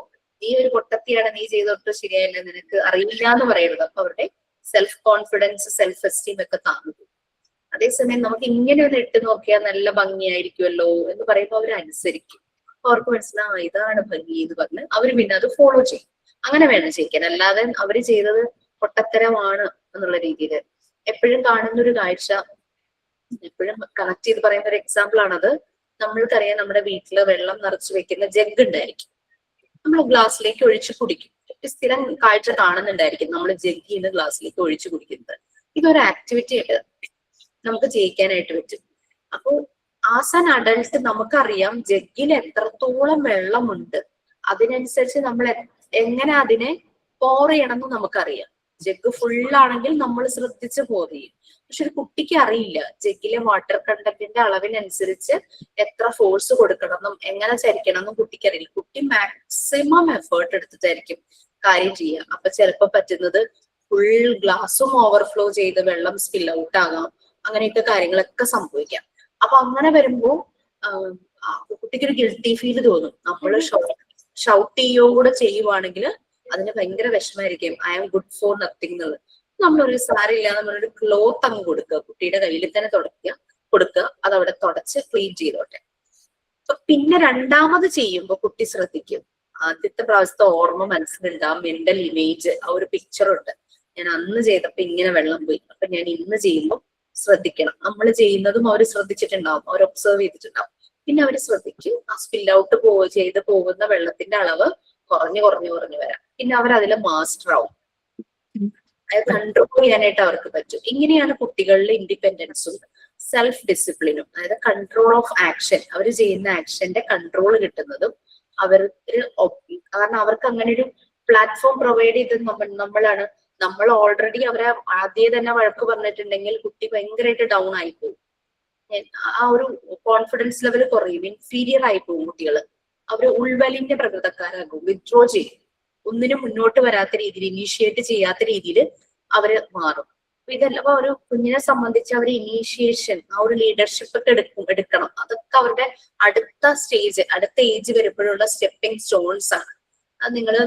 നീ ഒരു പൊട്ടത്തിയാണ്, നീ ചെയ്തോട്ട് ശരിയായില്ല, നിനക്ക് അറിയില്ല എന്ന് പറയരുത്. അപ്പൊ അവരുടെ സെൽഫ് കോൺഫിഡൻസ്, സെൽഫ് എസ്റ്റീം ഒക്കെ താങ്ങും. അതേസമയം നമുക്ക് ഇങ്ങനെ ഒന്ന് ഇട്ട് നോക്കിയാൽ നല്ല ഭംഗിയായിരിക്കുമല്ലോ എന്ന് പറയുമ്പോൾ അവർ അനുസരിക്കും. അവർക്ക് മനസ്സിലാവും ഇതാണ് ഭംഗി എന്ന് പറഞ്ഞ് അവർ പിന്നെ അത് ഫോളോ ചെയ്യും. അങ്ങനെ വേണം ചെയ്യിക്കാൻ. അല്ലാതെ അവര് ചെയ്തത് പൊട്ടത്തരമാണ് എന്നുള്ള രീതിയിൽ എപ്പോഴും കാണുന്ന ഒരു കാഴ്ച, എപ്പോഴും കണക്ട് ചെയ്ത് പറയുന്ന ഒരു എക്സാമ്പിൾ ആണത്. നമ്മൾക്കറിയാം, നമ്മുടെ വീട്ടില് വെള്ളം നിറച്ച് വെക്കുന്ന ജഗ് ഉണ്ടായിരിക്കും, നമ്മൾ ഗ്ലാസ്സിലേക്ക് ഒഴിച്ച് കുടിക്കും. സ്ഥിരം കാഴ്ച കാണുന്നുണ്ടായിരിക്കും, നമ്മൾ ജഗ്ഗിൽ നിന്ന് ഗ്ലാസ്സിലേക്ക് ഒഴിച്ചു കുടിക്കുന്നത്. ഇതൊരു ആക്ടിവിറ്റി ആയിട്ട് നമുക്ക് ചെയ്യിക്കാനായിട്ട് പറ്റും. അപ്പോ ആസ് ആൻ അഡൾട്ട് നമുക്കറിയാം ജഗ്ഗിൽ എത്രത്തോളം വെള്ളമുണ്ട്, അതിനനുസരിച്ച് നമ്മൾ എങ്ങനെ അതിനെ പോർ ചെയ്യണമെന്ന് നമുക്കറിയാം. ജഗ് ഫുള്ളാണെങ്കിൽ നമ്മൾ ശ്രദ്ധിച്ച് പോർ ചെയ്യും. പക്ഷെ ഒരു കുട്ടിക്ക് അറിയില്ല ജഗ്ഗിലെ വാട്ടർ കണ്ടന്റിന്റെ അളവിനനുസരിച്ച് എത്ര ഫോഴ്സ് കൊടുക്കണമെന്നും എങ്ങനെ ചരിക്കണം എന്നും കുട്ടിക്ക് അറിയില്ല. കുട്ടി മാക്സിമം എഫേർട്ട് എടുത്തിട്ടായിരിക്കും കാര്യം ചെയ്യുക. അപ്പൊ ചിലപ്പോ പറ്റുന്നത് ഫുൾ ഗ്ലാസും ഓവർഫ്ലോ ചെയ്ത് വെള്ളം സ്പിൽ ഔട്ട് ആകാം, അങ്ങനെയൊക്കെ കാര്യങ്ങളൊക്കെ സംഭവിക്കാം. അപ്പൊ അങ്ങനെ വരുമ്പോ കുട്ടിക്കൊരു ഗിൽറ്റി ഫീൽ തോന്നും. നമ്മൾ ഷൗട്ട് ചെയ്യുകയോ ചെയ്യുവാണെങ്കിൽ അതിന് ഭയങ്കര വിഷമായിരിക്കും. I am good for nothing എന്നുള്ളത്. നമ്മളൊരു സാരില്ല, നമ്മളൊരു ക്ലോത്ത് അങ്ങ് കൊടുക്കുക, കുട്ടിയുടെ കയ്യിൽ തന്നെ കൊടുക്കുക, അത് അവിടെ തുടച്ച് ക്ലീൻ ചെയ്തോട്ടെ. അപ്പൊ പിന്നെ രണ്ടാമത് ചെയ്യുമ്പോൾ കുട്ടി ശ്രദ്ധിക്കും. ആദ്യത്തെ പ്രാവശ്യത്തെ ഓർമ്മ മനസ്സിലുണ്ടാവും, മെന്റൽ ഇമേജ്, ആ ഒരു പിക്ചർ ഉണ്ട്. ഞാൻ അന്ന് ചെയ്തപ്പോ ഇങ്ങനെ വെള്ളം പോയി, അപ്പൊ ഞാൻ ഇന്ന് ചെയ്യുമ്പോൾ ശ്രദ്ധിക്കണം. നമ്മൾ ചെയ്യുന്നതും അവർ ശ്രദ്ധിച്ചിട്ടുണ്ടാവും, അവർ ഒബ്സർവ് ചെയ്തിട്ടുണ്ടാവും. പിന്നെ അവർ ശ്രദ്ധിക്കും, ആ സ്പിൽ ഔട്ട് ചെയ്ത് പോകുന്ന വെള്ളത്തിന്റെ അളവ് കുറഞ്ഞു വരാം. പിന്നെ അവർ അതിൽ മാസ്റ്റർ ആവും, അത് കൺട്രോൾ ചെയ്യാനായിട്ട് അവർക്ക് പറ്റും. ഇങ്ങനെയാണ് കുട്ടികളിൽ ഇൻഡിപെൻഡൻസും സെൽഫ് ഡിസിപ്ലിനും, അതായത് കൺട്രോൾ ഓഫ് ആക്ഷൻ, അവർ ചെയ്യുന്ന ആക്ഷന്റെ കൺട്രോൾ കിട്ടുന്നതും കാരണം അവർക്ക് അങ്ങനെ ഒരു പ്ലാറ്റ്ഫോം പ്രൊവൈഡ് ചെയ്തത് നമ്മളാണ്. നമ്മൾ ഓൾറെഡി അവരെ ആദ്യം തന്നെ വഴക്ക് പറഞ്ഞിട്ടുണ്ടെങ്കിൽ കുട്ടി ഭയങ്കരമായിട്ട് ഡൗൺ ആയി പോകും. ആ ഒരു കോൺഫിഡൻസ് ലെവൽ കുറയും, ഇൻഫീരിയർ ആയി പോകും കുട്ടികൾ. അവര് ഉൾവലിന്റെ പ്രകൃതക്കാരാകും, വിത്ഡ്രോ ചെയ്യും, ഒന്നിനും മുന്നോട്ട് വരാത്ത രീതിയിൽ, ഇനീഷ്യേറ്റ് ചെയ്യാത്ത രീതിയിൽ അവര് മാറും. അപ്പൊ ഇതെല്ലാം ഒരു കുഞ്ഞിനെ സംബന്ധിച്ച് അവർ ഇനീഷ്യേഷൻ, ആ ഒരു ലീഡർഷിപ്പ് ഒക്കെ എടുക്കണം. അതൊക്കെ അവരുടെ അടുത്ത സ്റ്റേജ്, അടുത്ത ഏജ് വരുമ്പോഴുള്ള സ്റ്റെപ്പിംഗ് സ്റ്റോൺസ് ആണ്. അത് നിങ്ങള്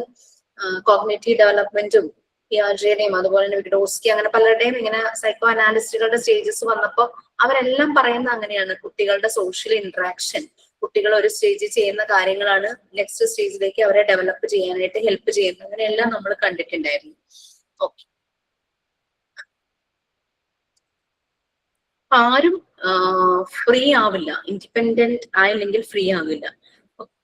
കോഗ്നേറ്റീവ് ഡെവലപ്മെന്റും പിയാജെയും അതുപോലെ തന്നെ വിഗ്ഡോസ്കി അങ്ങനെ പലരുടെയും ഇങ്ങനെ സൈക്കോ അനാലിസ്റ്റുകളുടെ സ്റ്റേജസ് വന്നപ്പോൾ അവരെല്ലാം പറയുന്നത് അങ്ങനെയാണ്. കുട്ടികളുടെ സോഷ്യൽ ഇന്ററാക്ഷൻ, കുട്ടികൾ ഒരു സ്റ്റേജിൽ ചെയ്യുന്ന കാര്യങ്ങളാണ് നെക്സ്റ്റ് സ്റ്റേജിലേക്ക് അവരെ ഡെവലപ്പ് ചെയ്യാനായിട്ട് ഹെൽപ്പ് ചെയ്യുന്നത്. അങ്ങനെയെല്ലാം നമ്മൾ കണ്ടിട്ടുണ്ടായിരുന്നു. ഓക്കെ, ആരും ഫ്രീ ആവില്ല, ഇൻഡിപെൻഡന്റ് ആയില്ലെങ്കിൽ ഫ്രീ ആവില്ല.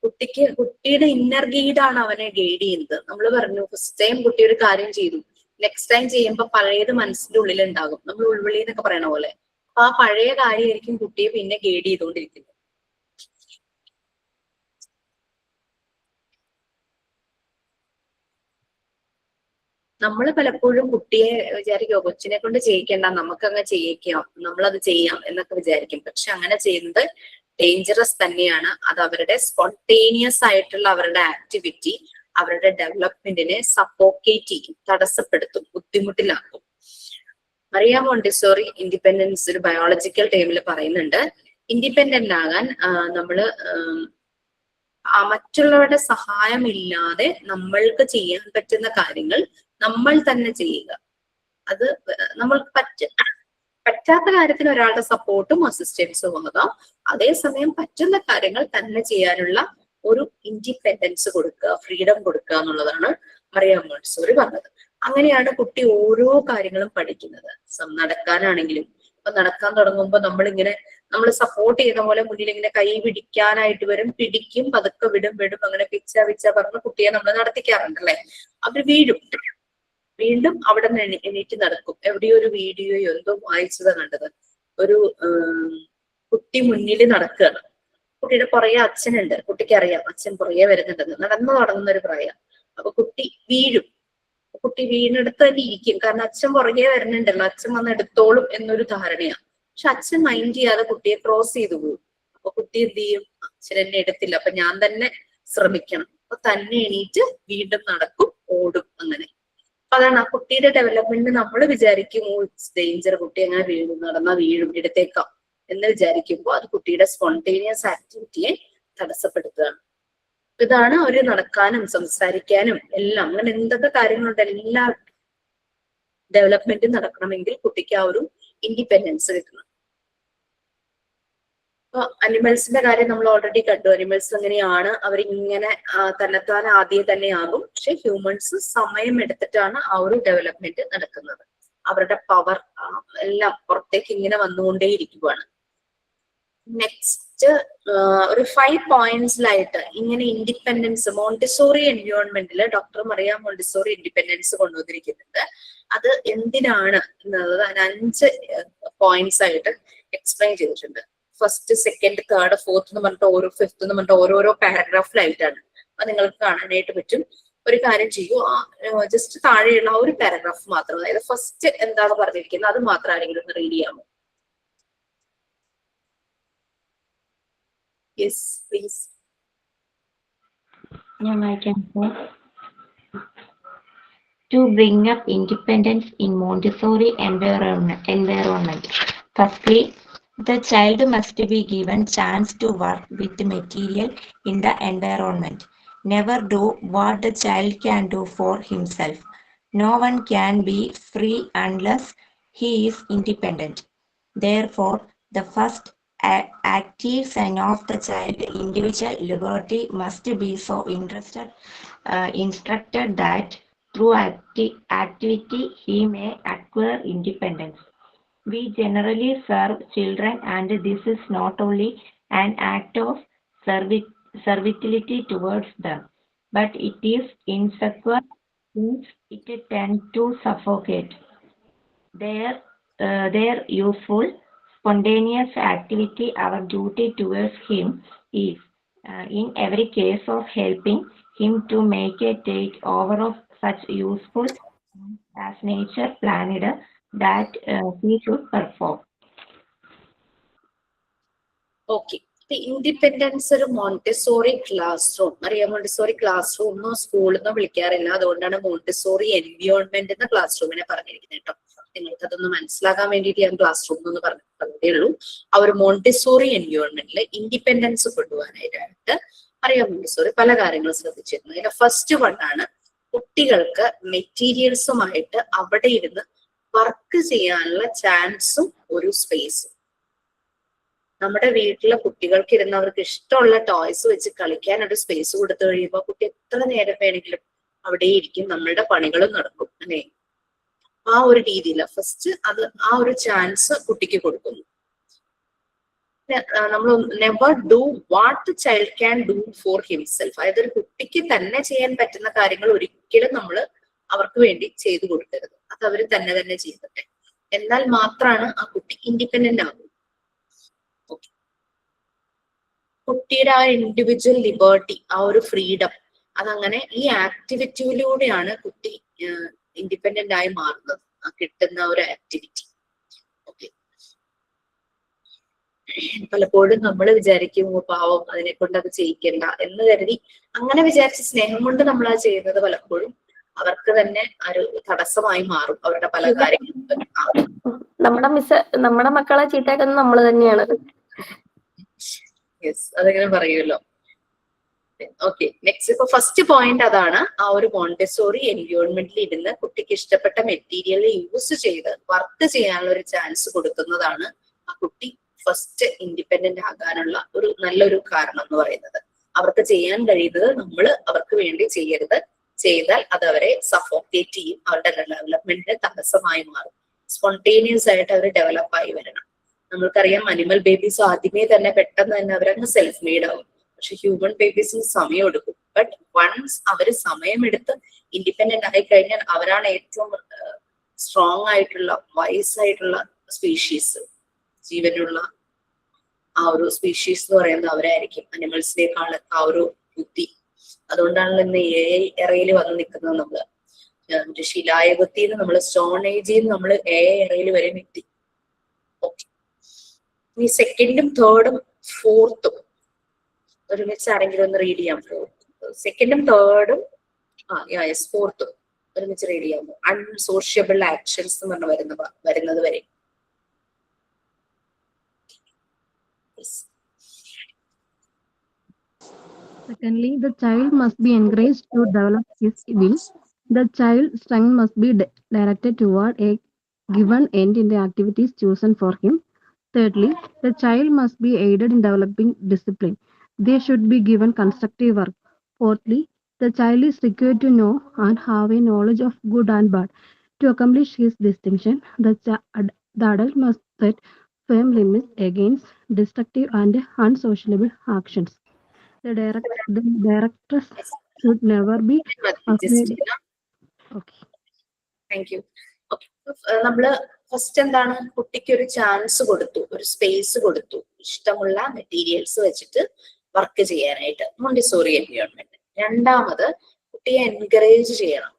കുട്ടിയുടെ ഇന്നർ ഗൈഡാണ് അവനെ ഗൈഡ് ചെയ്യുന്നത്. നമ്മൾ പറഞ്ഞു ഫസ്റ്റ് ടൈം കുട്ടി ഒരു കാര്യം ചെയ്തു, നെക്സ്റ്റ് ടൈം ചെയ്യുമ്പോൾ പഴയത് മനസ്സിന്റെ ഉള്ളിൽ ഉണ്ടാകും, നമ്മൾ ഉൾവിളി എന്നൊക്കെ പറയണ പോലെ. അപ്പൊ ആ പഴയ കാര്യമായിരിക്കും കുട്ടിയെ പിന്നെ ഗൈഡ് ചെയ്തുകൊണ്ടിരിക്കുന്നത്. നമ്മൾ പലപ്പോഴും കുട്ടിയെ വിചാരിക്കും കൊച്ചിനെ കൊണ്ട് ചെയ്യിക്കേണ്ട, നമുക്കങ്ങ് ചെയ്യിക്കാം, നമ്മളത് ചെയ്യാം എന്നൊക്കെ വിചാരിക്കും. പക്ഷെ അങ്ങനെ ചെയ്യുന്നത് ഡേഞ്ചറസ് തന്നെയാണ്. അത് അവരുടെ സ്പോണ്ടേനിയസ് ആയിട്ടുള്ള അവരുടെ ആക്ടിവിറ്റി അവരുടെ ഡെവലപ്മെന്റിനെ സപ്പോക്കേറ്റ് ചെയ്യും, തടസ്സപ്പെടുത്തും, ബുദ്ധിമുട്ടിലാക്കും. മറിയ മോണ്ടിസോറി ഇൻഡിപെൻഡൻസ് ഒരു ബയോളജിക്കൽ ടേമിൽ പറയുന്നുണ്ട്. ഇൻഡിപെൻഡന്റ് ആകാൻ നമ്മള് മറ്റുള്ളവരുടെ സഹായമില്ലാതെ നമ്മൾക്ക് ചെയ്യാൻ പറ്റുന്ന കാര്യങ്ങൾ നമ്മൾ തന്നെ ചെയ്യുക. അത് നമ്മൾക്ക് പറ്റാത്ത കാര്യത്തിന് ഒരാളുടെ സപ്പോർട്ടും അസിസ്റ്റൻസും ആകാം. അതേസമയം പറ്റുന്ന കാര്യങ്ങൾ തന്നെ ചെയ്യാനുള്ള ഒരു ഇൻഡിപെൻഡൻസ് കൊടുക്കുക, ഫ്രീഡം കൊടുക്കുക എന്നുള്ളതാണ് മറിയ മോണ്ടിസോറി പറഞ്ഞത്. അങ്ങനെയാണ് കുട്ടി ഓരോ കാര്യങ്ങളും പഠിക്കുന്നത്. നടക്കാനാണെങ്കിലും ഇപ്പൊ നടക്കാൻ തുടങ്ങുമ്പോൾ നമ്മൾ സപ്പോർട്ട് ചെയ്യുന്ന പോലെ മുന്നിൽ ഇങ്ങനെ കൈ പിടിക്കാനായിട്ട് വരും, പിടിക്കും, പതുക്കെ വിടും, അങ്ങനെ പിച്ച പറഞ്ഞ് കുട്ടിയെ നമ്മൾ നടത്തിക്കാറുണ്ട് അല്ലെ. അവര് വീണ്ടും അവിടെ നിന്ന് എണീറ്റ് നടക്കും. എവിടെയോ ഒരു വീഡിയോയോ എന്തോ വായിച്ചത് കണ്ടത്, ഒരു കുട്ടി മുന്നിൽ നടക്കുകയാണ്, കുട്ടിയുടെ പുറകെ അച്ഛനുണ്ട്, കുട്ടിക്ക് അറിയാം അച്ഛൻ പുറകെ വരുന്നുണ്ടെന്ന്, നടന്നു തുടങ്ങുന്ന ഒരു പ്രായം. അപ്പൊ കുട്ടി വീഴും, കുട്ടി വീണെടുത്ത് തന്നെ ഇരിക്കും, കാരണം അച്ഛൻ പുറകെ വരുന്നുണ്ടല്ലോ, അച്ഛൻ വന്ന് എടുത്തോളും എന്നൊരു ധാരണയാണ്. പക്ഷെ അച്ഛൻ മൈൻഡ് ചെയ്യാതെ കുട്ടിയെ ക്രോസ് ചെയ്തു പോകും. അപ്പൊ കുട്ടി എന്ത് ചെയ്യും, അച്ഛൻ എന്നെ എടുത്തില്ല, അപ്പൊ ഞാൻ തന്നെ ശ്രമിക്കണം. അപ്പൊ തന്നെ എണീറ്റ് വീണ്ടും നടക്കും, ഓടും. അങ്ങനെ അതാണ് ആ കുട്ടിയുടെ ഡെവലപ്മെന്റ്. നമ്മൾ വിചാരിക്കും ഡേഞ്ചർ, കുട്ടി അങ്ങനെ വീഴും, നടന്നാ വീഴും, എടുത്തേക്കാം എന്ന് വിചാരിക്കുമ്പോൾ അത് കുട്ടിയുടെ സ്പോണ്ടേനിയസ് ആക്ടിവിറ്റിയെ തടസ്സപ്പെടുത്തുകയാണ്. ഇതാണ് അവര് നടക്കാനും സംസാരിക്കാനും എല്ലാം, അങ്ങനെ എന്തൊക്കെ കാര്യങ്ങളുണ്ട്, എല്ലാ ഡെവലപ്മെന്റും നടക്കണമെങ്കിൽ കുട്ടിക്ക് ആ ഒരു ഇൻഡിപെൻഡൻസ് കിട്ടണം. ഇപ്പൊ അനിമൽസിന്റെ കാര്യം നമ്മൾ ഓൾറെഡി കണ്ടു. അനിമൽസ് എങ്ങനെയാണ് അവരിങ്ങനെ തന്നെത്താൻ ആദ്യം തന്നെ ആകും. പക്ഷെ ഹ്യൂമൻസ് സമയം എടുത്തിട്ടാണ് ആ ഒരു ഡെവലപ്മെന്റ് നടക്കുന്നത്. അവരുടെ പവർ എല്ലാം പുറത്തേക്ക് ഇങ്ങനെ വന്നുകൊണ്ടേയിരിക്കുകയാണ്. നെക്സ്റ്റ് ഒരു 5 പോയിന്റ്സിലായിട്ട് ഇങ്ങനെ ഇൻഡിപെൻഡൻസ് മോണ്ടിസോറി എൻവയോൺമെന്റിൽ ഡോക്ടർ മറിയ മോണ്ടിസോറി ഇൻഡിപെൻഡൻസ് കൊണ്ടുവന്നിരിക്കുന്നുണ്ട്. അത് എന്തിനാണ് എന്നത് 5 പോയിന്റ്സ് ആയിട്ട് എക്സ്പ്ലെയിൻ ചെയ്തിട്ടുണ്ട്. ഫസ്റ്റ്, സെക്കൻഡ്, തേർഡ്, ഫോർത്ത് എന്ന് പറഞ്ഞിട്ട് ഫിഫ്ത്ത് എന്ന് പറഞ്ഞിട്ട് ഓരോരോ പാരഗ്രാഫിലായിട്ടാണ്. അപ്പൊ നിങ്ങൾക്ക് കാണാനായിട്ട് പറ്റും. ഒരു കാര്യം ചെയ്യൂ, ജസ്റ്റ് താഴെയുള്ള ആ ഒരു പാരഗ്രാഫ് മാത്രം, അതായത് ഫസ്റ്റ് എന്താണ് പറഞ്ഞിരിക്കുന്നത് അത് മാത്രം ആരെങ്കിലും ഒന്ന് റീഡ് ചെയ്യാമോ? Yes please. ഞാൻ വായിക്കാം. To bring up independence in Montessori environment. Firstly, the child must be given chance to work with the material in the environment. Never do what the child can do for himself. No one can be free unless he is independent. Therefore, the first active sign of the child individual liberty must be so instructed that through activity he may acquire independence. We generally serve children, and this is not only an act of servitude towards them, but it is insecure since it tends to suffocate their useful, spontaneous activity. Our duty towards him is in every case of helping him to make a take over of such useful as nature planned that he should perform. Okay, independence ഒരു Montessori class room അറിയാം. Montessori class room എന്നോ സ്കൂളിൽ നിന്നോ വിളിക്കാറില്ല. അതുകൊണ്ടാണ് Montessori environment എന്ന class റൂമിനെ പറഞ്ഞിരിക്കുന്നത് കേട്ടോ. നിങ്ങൾക്ക് അതൊന്ന് മനസ്സിലാക്കാൻ വേണ്ടിയിട്ട് ഞാൻ ക്ലാസ് റൂം എന്ന് പറഞ്ഞതേ ഉള്ളൂ. ആ ഒരു മോണ്ടിസോറി എൻവിയോൺമെന്റിൽ ഇൻഡിപെൻഡൻസ് കൊണ്ടുപോകാനായിട്ട് അറിയാം മോണ്ടിസോറി പല കാര്യങ്ങളും ശ്രദ്ധിച്ചിരുന്നു. അതിന്റെ ഫസ്റ്റ് വൺ ആണ് കുട്ടികൾക്ക് മെറ്റീരിയൽസുമായിട്ട് അവിടെ ഇരുന്ന് വർക്ക് ചെയ്യാനുള്ള ചാൻസും ഒരു സ്പേസും. നമ്മുടെ വീട്ടിലെ കുട്ടികൾക്ക് ഇരുന്ന് അവർക്ക് ഇഷ്ടമുള്ള ടോയ്സ് വെച്ച് കളിക്കാൻ ഒരു സ്പേസ് കൊടുത്തു കഴിയുമ്പോൾ കുട്ടി എത്ര നേരം വേണമെങ്കിലും അവിടെ ഇരിക്കും, നമ്മളുടെ പണികളും നടക്കും അല്ലെ. ആ ഒരു രീതിയിൽ ഫസ്റ്റ് അത് ആ ഒരു ചാൻസ് കുട്ടിക്ക് കൊടുക്കുന്നു. നമ്മൾ never do what the child can do for himself. അതായത് ഒരു കുട്ടിക്ക് തന്നെ ചെയ്യാൻ പറ്റുന്ന കാര്യങ്ങൾ ഒരിക്കലും നമ്മൾ അവർക്ക് വേണ്ടി ചെയ്തു കൊടുക്കരുത്. അത് അവർ തന്നെ ചെയ്തിട്ടെ, എന്നാൽ മാത്രമാണ് ആ കുട്ടി ഇൻഡിപെൻഡന്റ് ആകും. കുട്ടിയുടെ ആ ഇൻഡിവിജ്വൽ ലിബർട്ടി, ആ ഒരു ഫ്രീഡം, അതങ്ങനെ ഈ ആക്ടിവിറ്റിയിലൂടെയാണ് കുട്ടി ഇൻഡിപെൻഡന്റ് ആയി മാറുന്നത്, കിട്ടുന്ന ഒരു ആക്ടിവിറ്റി. ഓക്കെ, പലപ്പോഴും നമ്മൾ വിചാരിക്കും പാവം അതിനെ കൊണ്ട് അത് ചെയ്യിക്കണ്ട എന്ന് കരുതി അങ്ങനെ വിചാരിച്ച സ്നേഹം കൊണ്ട് നമ്മൾ അത് ചെയ്യുന്നത് പലപ്പോഴും അവർക്ക് തന്നെ ഒരു തടസ്സമായി മാറും അവരുടെ പല കാര്യങ്ങളും. നമ്മുടെ മക്കളെ ചീത്തയാക്കുന്നത് നമ്മൾ തന്നെയാണ്. യെസ്, അതങ്ങനെ പറയുമല്ലോ. ഓക്കെ, നെക്സ്റ്റ് ഇപ്പൊ ഫസ്റ്റ് പോയിന്റ് അതാണ്. ആ ഒരു മോണ്ടിസോറി എൻവിയോൺമെന്റിൽ ഇരുന്ന് കുട്ടിക്ക് ഇഷ്ടപ്പെട്ട മെറ്റീരിയൽ യൂസ് ചെയ്ത് വർക്ക് ചെയ്യാനുള്ള ഒരു ചാൻസ് കൊടുക്കുന്നതാണ് ആ കുട്ടി ഫസ്റ്റ് ഇൻഡിപെൻഡന്റ് ആകാനുള്ള ഒരു നല്ലൊരു കാരണം എന്ന് പറയുന്നത്. അവർക്ക് ചെയ്യാൻ കഴിയുന്നത് നമ്മൾ അവർക്ക് വേണ്ടി ചെയ്യരുത്. ചെയ്താൽ അത് അവരെ സഫോക്കേറ്റ് ചെയ്യും, അവരുടെ ഡെവലപ്മെന്റിന് തടസ്സമായി മാറും. സ്പോണ്ടേനിയസ് ആയിട്ട് അവർ ഡെവലപ്പായി വരണം. നമ്മൾക്കറിയാം അനിമൽ ബേബീസ് ആദ്യമേ തന്നെ പെട്ടെന്ന് തന്നെ അവരങ്ങ് സെൽഫ് മെയ്ഡ് ആവും. പക്ഷെ ഹ്യൂമൻ ബേബീസിന് സമയം എടുക്കും. ബട്ട് വൺസ് അവര് സമയമെടുത്ത് ഇൻഡിപെൻഡന്റ് ആയി കഴിഞ്ഞാൽ അവരാണ് ഏറ്റവും സ്ട്രോങ് ആയിട്ടുള്ള വൈസ് ആയിട്ടുള്ള സ്പീഷീസ്. ജീവനുള്ള ആ ഒരു സ്പീഷീസ് എന്ന് പറയുന്നത് അവരായിരിക്കും, അനിമൽസിനേക്കാൾ ആ ഒരു ബുദ്ധി. അതുകൊണ്ടാണല്ലോ ഇന്ന് എറയിൽ വന്ന് നിൽക്കുന്നത്. നമ്മള് ശിലായുഗത്തിൽ നമ്മൾ സ്റ്റോൺ ഏജിൽ നമ്മൾ എറയിൽ വരെ എത്തി. ഓക്കെ, ഈ സെക്കൻഡും തേർഡും ഫോർത്തും ഒരുമിച്ച് ആരെങ്കിലും ഒന്ന് റീഡ് ചെയ്യാം. സെക്കൻഡും തേർഡും ഫോർത്തും ഒരുമിച്ച് റീഡ് ചെയ്യാമോ? അൺസോഷ്യബിൾ ആക്ഷൻസ് എന്ന് പറഞ്ഞ വരുന്നത് വരെ. Secondly, the child must be encouraged to develop his will. The child's strength must be directed toward a given end in the activities chosen for him. Thirdly, the child must be aided in developing discipline. They should be given constructive work. Fourthly, the child is required to know and have a knowledge of good and bad. To accomplish his distinction, the adult must set firm limits against destructive and unsociable actions. The directress should never be afraid. Okay. Thank you. നമ്മള് first എന്താണ്, കുട്ടിക്ക് ഒരു chance കൊടുത്തു, ഒരു space കൊടുത്തു, ഇഷ്ടമുള്ള materials വെച്ചിട്ട് work ചെയ്യാനായിട്ട് മോണ്ടിസോറി എൻവിയോൺമെന്റ്. രണ്ടാമത് കുട്ടിയെ എൻകറേജ് ചെയ്യണം.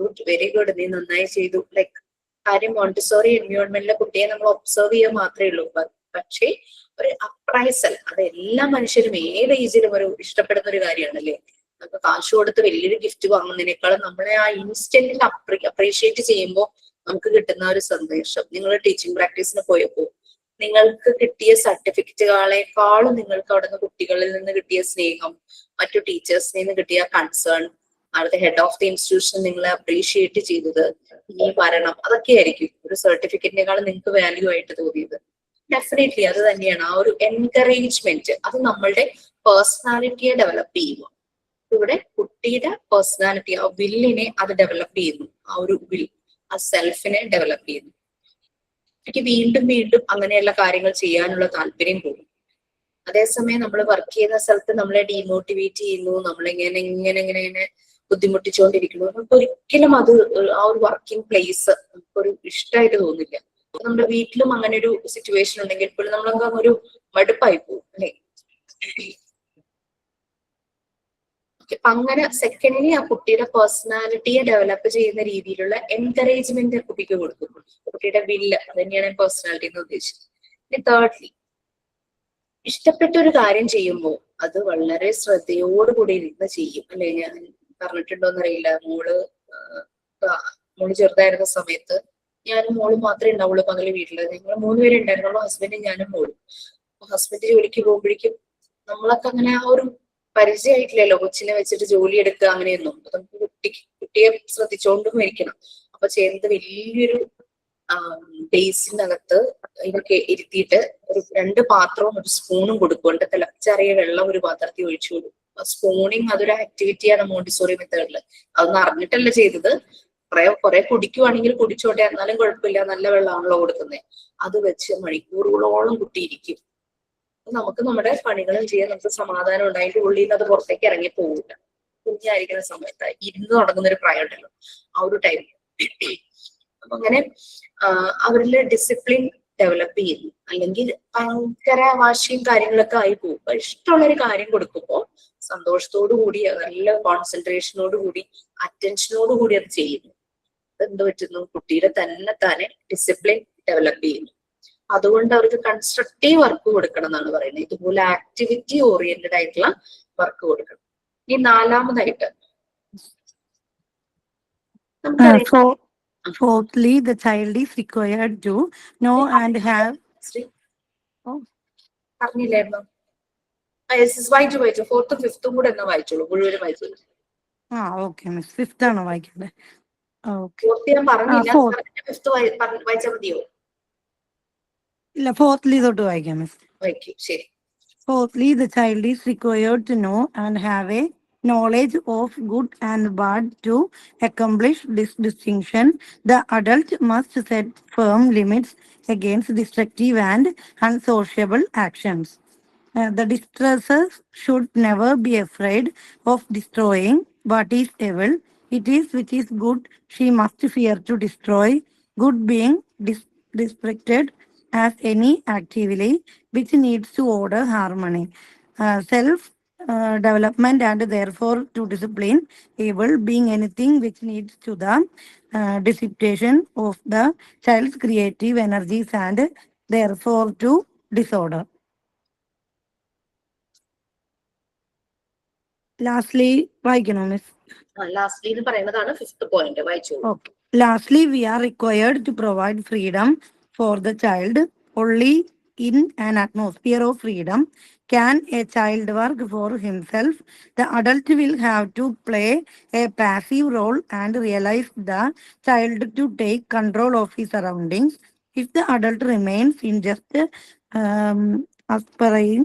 ഗുഡ്, വെരി ഗുഡ്, നീ നന്നായി ചെയ്തു. ലൈക്ക് കാര്യം മോണ്ടിസോറി എൻവിയോൺമെന്റിലെ കുട്ടിയെ നമ്മൾ ഒബ്സർവ് ചെയ്യുക മാത്രമേ ഉള്ളൂ. പക്ഷേ ഒരു അപ്രൈസൽ, അത് എല്ലാ മനുഷ്യരും ഏത് ഏജിലും ഒരു ഇഷ്ടപ്പെടുന്ന ഒരു കാര്യമാണല്ലേ. നമുക്ക് കാശ് കൊടുത്ത് വലിയൊരു ഗിഫ്റ്റ് വാങ്ങുന്നതിനേക്കാളും നമ്മളെ ആ ഇൻസ്റ്റന്റിൽ അപ്രീഷിയേറ്റ് ചെയ്യുമ്പോൾ നമുക്ക് കിട്ടുന്ന ഒരു സന്ദേശം. നിങ്ങൾ ടീച്ചിങ് പ്രാക്ടീസിന് പോയപ്പോൾ നിങ്ങൾക്ക് കിട്ടിയ സർട്ടിഫിക്കറ്റുകളെക്കാളും നിങ്ങൾക്ക് അവിടെ നിന്ന് കുട്ടികളിൽ നിന്ന് കിട്ടിയ സ്നേഹം, മറ്റു ടീച്ചേഴ്സിൽ നിന്ന് കിട്ടിയ കൺസേൺ, അവിടുത്തെ ഹെഡ് ഓഫ് ദി ഇൻസ്റ്റിറ്റ്യൂഷൻ നിങ്ങളെ അപ്രീഷിയേറ്റ് ചെയ്തത്, ഈ ഭരണം, അതൊക്കെ ആയിരിക്കും ഒരു സർട്ടിഫിക്കറ്റിനേക്കാളും നിങ്ങൾക്ക് വാല്യൂ ആയിട്ട് തോന്നിയത്. ഡെഫിനറ്റ്ലി അത് തന്നെയാണ് ആ ഒരു എൻകറേജ്മെന്റ്. അത് നമ്മളുടെ പേഴ്സണാലിറ്റിയെ ഡെവലപ്പ് ചെയ്യുന്നു. ഇവിടെ കുട്ടിയുടെ പേഴ്സണാലിറ്റി, ആ വില്ലിനെ അത് ഡെവലപ്പ് ചെയ്യുന്നു. ആ ഒരു വിൽ, ആ സെൽഫിനെ ഡെവലപ്പ് ചെയ്യുന്നു. എനിക്ക് വീണ്ടും വീണ്ടും അങ്ങനെയുള്ള കാര്യങ്ങൾ ചെയ്യാനുള്ള താല്പര്യം കൂടും. അതേസമയം നമ്മൾ വർക്ക് ചെയ്യുന്ന സ്ഥലത്ത് നമ്മളെ ഡീമോട്ടിവേറ്റ് ചെയ്യുന്നു, നമ്മളിങ്ങനെ ഇങ്ങനെ ബുദ്ധിമുട്ടിച്ചുകൊണ്ടിരിക്കുന്നു. നമുക്ക് ഒരിക്കലും അത് ആ ഒരു വർക്കിംഗ് പ്ലേസ് നമുക്കൊരു ഇഷ്ടമായിട്ട് തോന്നില്ല. നമ്മുടെ വീട്ടിലും അങ്ങനെ ഒരു സിറ്റുവേഷൻ ഉണ്ടെങ്കിൽ ഇപ്പോഴും നമ്മളൊക്കെ ഒരു മടുപ്പായി പോകും അല്ലെ. അങ്ങനെ സെക്കൻഡ്ലി ആ കുട്ടിയുടെ പേഴ്സണാലിറ്റിയെ ഡെവലപ്പ് ചെയ്യുന്ന രീതിയിലുള്ള എൻകറേജ്മെന്റ് കുട്ടിക്ക് കൊടുക്കുന്നു. കുട്ടിയുടെ വില്ല്, അത് തന്നെയാണ് പേഴ്സണാലിറ്റി എന്ന് ഉദ്ദേശിച്ചത്. പിന്നെ തേർഡ്ലി, ഇഷ്ടപ്പെട്ട ഒരു കാര്യം ചെയ്യുമ്പോൾ അത് വളരെ ശ്രദ്ധയോടുകൂടി ഇരുന്ന് ചെയ്യും. അല്ലെ, ഞാൻ പറഞ്ഞിട്ടുണ്ടോന്നറിയില്ല, മോള് ചെറുതായിരുന്ന സമയത്ത് ഞാനും മോളും മാത്രമേ ഉണ്ടാവുള്ളൂ പകല് വീട്ടില്. ഞങ്ങൾ 3 പേരെ ഉണ്ടായിരുന്നുള്ളൂ, ഹസ്ബൻഡും ഞാനും മോളും. ഹസ്ബൻഡ് ജോലിക്ക് പോകുമ്പോഴേക്കും നമ്മളൊക്കെ അങ്ങനെ ആ ഒരു പരിചയമായിട്ടില്ലല്ലോ കൊച്ചിനെ വെച്ചിട്ട് ജോലി എടുക്കുക അങ്ങനെയൊന്നും. നമുക്ക് കുട്ടിയെ ശ്രദ്ധിച്ചുകൊണ്ടും ഇരിക്കണം. അപ്പൊ ചെയ്യുന്നത് വലിയൊരു ബേസിനകത്ത് ഇതൊക്കെ ഇരുത്തിയിട്ട് ഒരു 2 പാത്രവും ഒരു സ്പൂണും കൊടുക്കും. തിളച്ചറിയ വെള്ളം ഒരു പാത്രത്തിൽ ഒഴിച്ചു കൊടുക്കും. സ്പൂണിങ് അതൊരു ആക്ടിവിറ്റിയാണ് മോണ്ടിസോറി മെത്തേഡില്. അതൊന്നും അറിഞ്ഞിട്ടല്ല ചെയ്തത്. കുറെ കുടിക്കുവാണെങ്കിൽ കുടിച്ചോട്ടെ, എന്നാലും കുഴപ്പമില്ല, നല്ല വെള്ളമാണല്ലോ കൊടുക്കുന്നത്. അത് വെച്ച് മണിക്കൂറുകളോളം കുട്ടിയിരിക്കും. നമുക്ക് നമ്മുടെ പണികളും ചെയ്യാൻ നമുക്ക് സമാധാനം ഉണ്ട്. അതിന്റെ ഉള്ളിൽ നിന്ന് അത് പുറത്തേക്ക് ഇറങ്ങി പോകില്ല. കുഞ്ഞായിരിക്കുന്ന സമയത്ത് ഇരുന്ന് തുടങ്ങുന്ന ഒരു പ്രായം ഉണ്ടല്ലോ, ആ ഒരു ടൈം. അപ്പൊ അങ്ങനെ അവരില് ഡിസിപ്ലിൻ ഡെവലപ്പ് ചെയ്യുന്നു. അല്ലെങ്കിൽ ഭയങ്കര വാശിയും കാര്യങ്ങളൊക്കെ ആയി പോകും. ഇഷ്ടമുള്ളൊരു കാര്യം കൊടുക്കുമ്പോൾ സന്തോഷത്തോടു കൂടി, നല്ല കോൺസെൻട്രേഷനോട് കൂടി, അറ്റൻഷനോട് കൂടി അത് ചെയ്യുന്നു. എന്ത് പറ്റുന്നു, കുട്ടിയുടെ തന്നെ ഡിസിപ്ലിൻ ഡെവലപ്പ് ചെയ്യുന്നു. അതുകൊണ്ട് അവർക്ക് കൺസ്ട്രക്റ്റീവ് വർക്ക് കൊടുക്കണം എന്നാണ് പറയുന്നത്. ഇതുപോലെ ആക്ടിവിറ്റി ഓറിയന്റഡ് ആയിട്ടുള്ള വർക്ക് കൊടുക്കണം. ഇനി 4ാമതായിട്ട് നമുക്കറിയാം, Fourthly, the child is required to know and have. പറഞ്ഞില്ലായിരുന്നു? വായിച്ചു 4th 5th കൂടെ എന്നാ വായിച്ചോളൂ, മുഴുവനും വായിച്ചോളൂ. ഓക്കെ മിസ്, 5th ആണ് വായിക്കേണ്ടത്. ഞാൻ പറഞ്ഞില്ല, 5th വായിച്ചാൽ മതിയോ? ഇല്ല, 4thly തൊട്ട് വായിക്കാം മിസ്. ശരി. Fourthly, the child is required to know and have a knowledge of good and bad. To accomplish this distinction, the adult must set firm limits against destructive and unsociable actions. The distressors should never be afraid of destroying what is evil. It is which is good she must fear to destroy, good being respected as any activity which needs to order harmony, self development, and therefore to discipline. Evil being anything which needs to the dissipation of the child's creative energies and therefore to disorder. Lastly, വായിക്കണോ മിസ്? Lastly എന്ന് പറയുന്നതാണ് 5th point, വായിച്ചോളൂ. Okay. Lastly, we are required to provide freedom for the child. Only in an atmosphere of freedom can a child work for himself. The adult will have to play a passive role and realize the child to take control of his surroundings. If the adult remains in just aspiring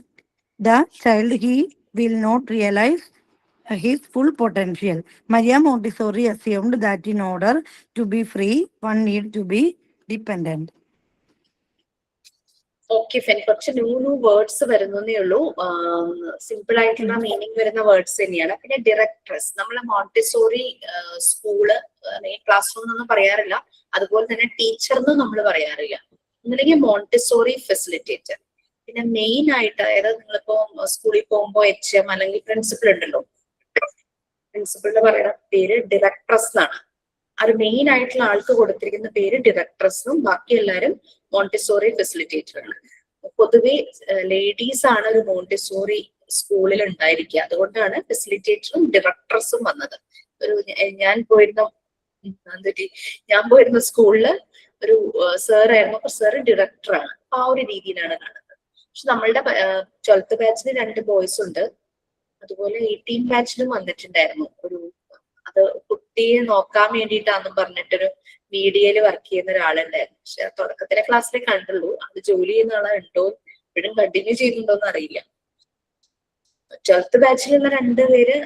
the child, he will not realize his full potential. Maria Montessori assumed that in order to be free, one need to be dependent. Okay fine, കുറച്ച് new words വരുന്നേ ഉള്ളൂ. Simple ആയിട്ടുള്ള meaning വരുന്ന words തന്നെയാണ്. പിന്നെ ഡയറക്ട്രസ്, നമ്മളെ Montessori school class room എന്നൊന്നും പറയാറില്ല, അതുപോലെ തന്നെ ടീച്ചർ എന്നും നമ്മൾ പറയാറില്ല. ഒന്നില്ലെങ്കിൽ മോണ്ടിസോറി ഫെസിലിറ്റേറ്റർ. പിന്നെ മെയിൻ ആയിട്ട്, അതായത് നിങ്ങളിപ്പോ സ്കൂളിൽ പോകുമ്പോ HM അല്ലെങ്കിൽ പ്രിൻസിപ്പൽ ഉണ്ടല്ലോ, പ്രിൻസിപ്പളിന്റെ പറയുന്ന പേര് ഡയറക്ട്രസ് എന്നാണ്. അത് മെയിൻ ആയിട്ടുള്ള ആൾക്ക് കൊടുത്തിരിക്കുന്ന പേര് ഡയറക്ട്രസ് എന്നും, ബാക്കി എല്ലാവരും മോണ്ടിസോറി ഫെസിലിറ്റേറ്റർ ആണ്. പൊതുവെ ലേഡീസ് ആണ് ഒരു മോണ്ടിസോറി സ്കൂളിൽ ഉണ്ടായിരിക്കുക. അതുകൊണ്ടാണ് ഫെസിലിറ്റേറ്ററും ഡയറക്ട്രസും വന്നത്. ഞാൻ പോയിരുന്ന സ്കൂളില് ഒരു സാർ ആയിരുന്നു, അപ്പൊ സാറ് ഡയറക്ടറാണ്. ആ ഒരു രീതിയിലാണ് കാണുന്നത്. പക്ഷെ നമ്മളുടെ 12th ബാച്ചിന് 2 ബോയ്സ് ഉണ്ട്. അതുപോലെ 18 ബാച്ചിലും വന്നിട്ടുണ്ടായിരുന്നു. അത് കുട്ടിയെ നോക്കാൻ വേണ്ടിയിട്ടാന്നും പറഞ്ഞിട്ടൊരു മീഡിയയിൽ വർക്ക് ചെയ്യുന്ന ഒരാളുണ്ടായിരുന്നു. പക്ഷെ തുടക്കത്തിലെ ക്ലാസ്സിലെ കണ്ടുള്ളൂ. അത് ജോലി ചെയ്യുന്ന ആളുണ്ടോ, ഇപ്പോഴും കണ്ടിന്യൂ ചെയ്യുന്നുണ്ടോന്ന് അറിയില്ല. 12th ബാച്ചിലുള്ള 2 പേര്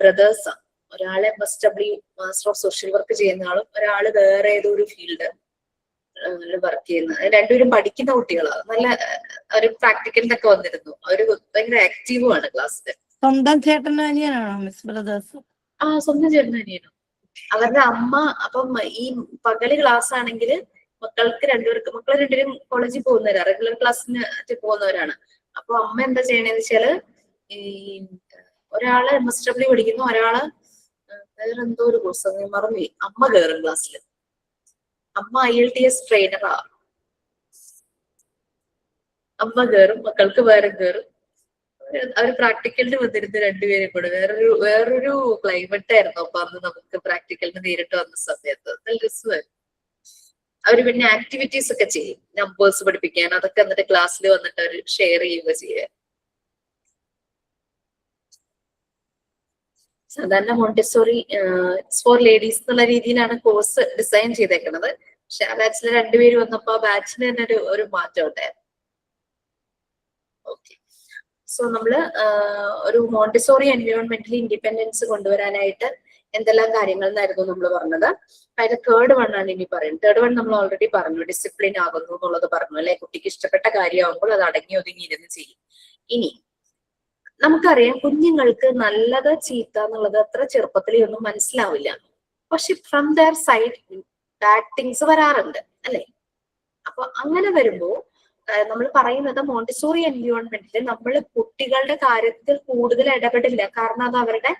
ബ്രദേഴ്സാണ്. ഒരാള് MSW master of social work ചെയ്യുന്ന ആളും, ഒരാള് വേറെ ഏതോ ഒരു ഫീൽഡ് വർക്ക് ചെയ്യുന്ന. 2 പേരും പഠിക്കുന്ന കുട്ടികളാണ്. നല്ല ഒരു പ്രാക്ടിക്കലിനൊക്കെ വന്നിരുന്നു. അവര് ഭയങ്കര ആക്റ്റീവും ആണ് ക്ലാസ്സിൽ. സ്വന്തം ചേട്ടൻ അനിയനാണോ മിസ് ബ്രദേഴ്സ്? സ്വന്തം ചേട്ടൻ അനിയനും. അവരുടെ അമ്മ, അപ്പം ഈ പകല് ക്ലാസ് ആണെങ്കിൽ മക്കൾ 2 പേരും കോളേജിൽ പോകുന്നവരാ, റെഗുലർ ക്ലാസ്സിന് പോകുന്നവരാണ്. അപ്പൊ അമ്മ എന്താ ചെയ്യണേന്ന് വെച്ചാല് ഈ ഒരാള് MSW പഠിക്കുന്നു, ഒരാള് വേറെന്തോ ഒരു കോഴ്സ് മറന്നു. അമ്മ കയറും ക്ലാസ്സിൽ. അമ്മ IELTS ട്രെയിനറാ. അമ്മ കയറും, മക്കൾക്ക് വേറെ കയറും. അവർ പ്രാക്ടിക്കലിന് വന്നിരുന്നു രണ്ടുപേരും കൂടെ. വേറൊരു ക്ലൈമറ്റ് ആയിരുന്നു അപ്പൊ അന്ന് നമുക്ക് പ്രാക്ടിക്കലിന് നേരിട്ട് വന്ന സമയത്ത്. നല്ല രസമായിരുന്നു. അവര് പിന്നെ ആക്ടിവിറ്റീസ് ഒക്കെ ചെയ്യും, നമ്പേഴ്സ് പഠിപ്പിക്കാൻ. അതൊക്കെ എന്നിട്ട് ക്ലാസ്സിൽ വന്നിട്ട് അവർ ഷെയർ ചെയ്യുക ചെയ്യുക. സാധാരണ മോണ്ടിസോറി ഫോർ ലേഡീസ് എന്നുള്ള രീതിയിലാണ് കോഴ്സ് ഡിസൈൻ ചെയ്തേക്കുന്നത്. പക്ഷെ ആ ബാച്ചിൽ രണ്ടുപേര് വന്നപ്പോ ആ ബാച്ചിന് തന്നെ ഒരു മാറ്റം ഉണ്ടായിരുന്നു. ഓക്കെ, സോ നമ്മള് ഒരു മോണ്ടിസോറി എൻവയോൺമെന്റിൽ ഇൻഡിപെൻഡൻസ് കൊണ്ടുവരാനായിട്ട് എന്തെല്ലാം കാര്യങ്ങൾ എന്നായിരുന്നു നമ്മൾ പറഞ്ഞത്. അതിന്റെ തേർഡ് വൺ ആണ് ഇനി പറയുന്നത്. തേർഡ് വൺ നമ്മൾ ഓൾറെഡി പറഞ്ഞു, ഡിസിപ്ലിൻ ആകുന്നു എന്നുള്ളത് പറഞ്ഞു അല്ലെ. കുട്ടിക്ക് ഇഷ്ടപ്പെട്ട കാര്യമാകുമ്പോൾ അത് അടങ്ങി ഒതുങ്ങി ഇരുന്ന് ചെയ്യും. ഇനി നമുക്കറിയാം കുഞ്ഞുങ്ങൾക്ക് നല്ലത് ചീത്ത എന്നുള്ളത് അത്ര ചെറുപ്പത്തിലേ ഒന്നും മനസ്സിലാവില്ല. പക്ഷെ from there side bad things വരാറുണ്ട് അല്ലെ. അപ്പൊ അങ്ങനെ വരുമ്പോ നമ്മൾ പറയുന്നത് മോണ്ടിസോറി എൻവയോൺമെന്റിൽ നമ്മൾ കുട്ടികളുടെ കാര്യത്തിൽ കൂടുതൽ ഇടപെടില്ല, കാരണം അത് അവരുടെ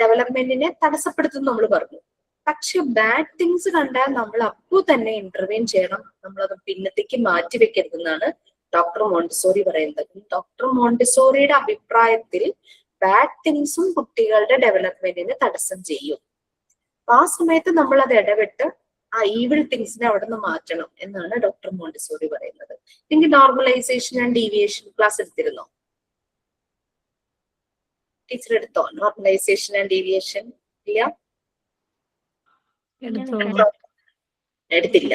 ഡെവലപ്മെന്റിനെ തടസ്സപ്പെടുത്തും നമ്മൾ പറഞ്ഞു. പക്ഷെ ബാഡ് തിങ്സ് കണ്ടാൽ നമ്മൾ അപ്പോൾ തന്നെ ഇന്റർവെയിൻ ചെയ്യണം, നമ്മളത് പിന്നത്തേക്ക് മാറ്റി വെക്കരുതെന്നാണ് ഡോക്ടർ മോണ്ടിസോറി പറയുന്നത്. ഡോക്ടർ മോണ്ടിസോറിയുടെ അഭിപ്രായത്തിൽ ബാഡ് തിങ്സും കുട്ടികളുടെ ഡെവലപ്മെന്റിന് തടസ്സം ചെയ്യും. ആ സമയത്ത് നമ്മൾ അത് ഇടപെട്ട് ആ ഈവിൾ തിങ്സിനെ അവിടെ നിന്ന് മാറ്റണം എന്നാണ് ഡോക്ടർ മോണ്ടിസോറി പറയുന്നത്. നിങ്ങൾക്ക് നോർമലൈസേഷൻ ആൻഡ് ഡീവിയേഷൻ ക്ലാസ് എടുത്തിരുന്നോ? ടീച്ചർ എടുത്തോ നോർമലൈസേഷൻ ആൻഡ് ഡീവിയേഷൻ? ഇല്ല, എടുത്തില്ല.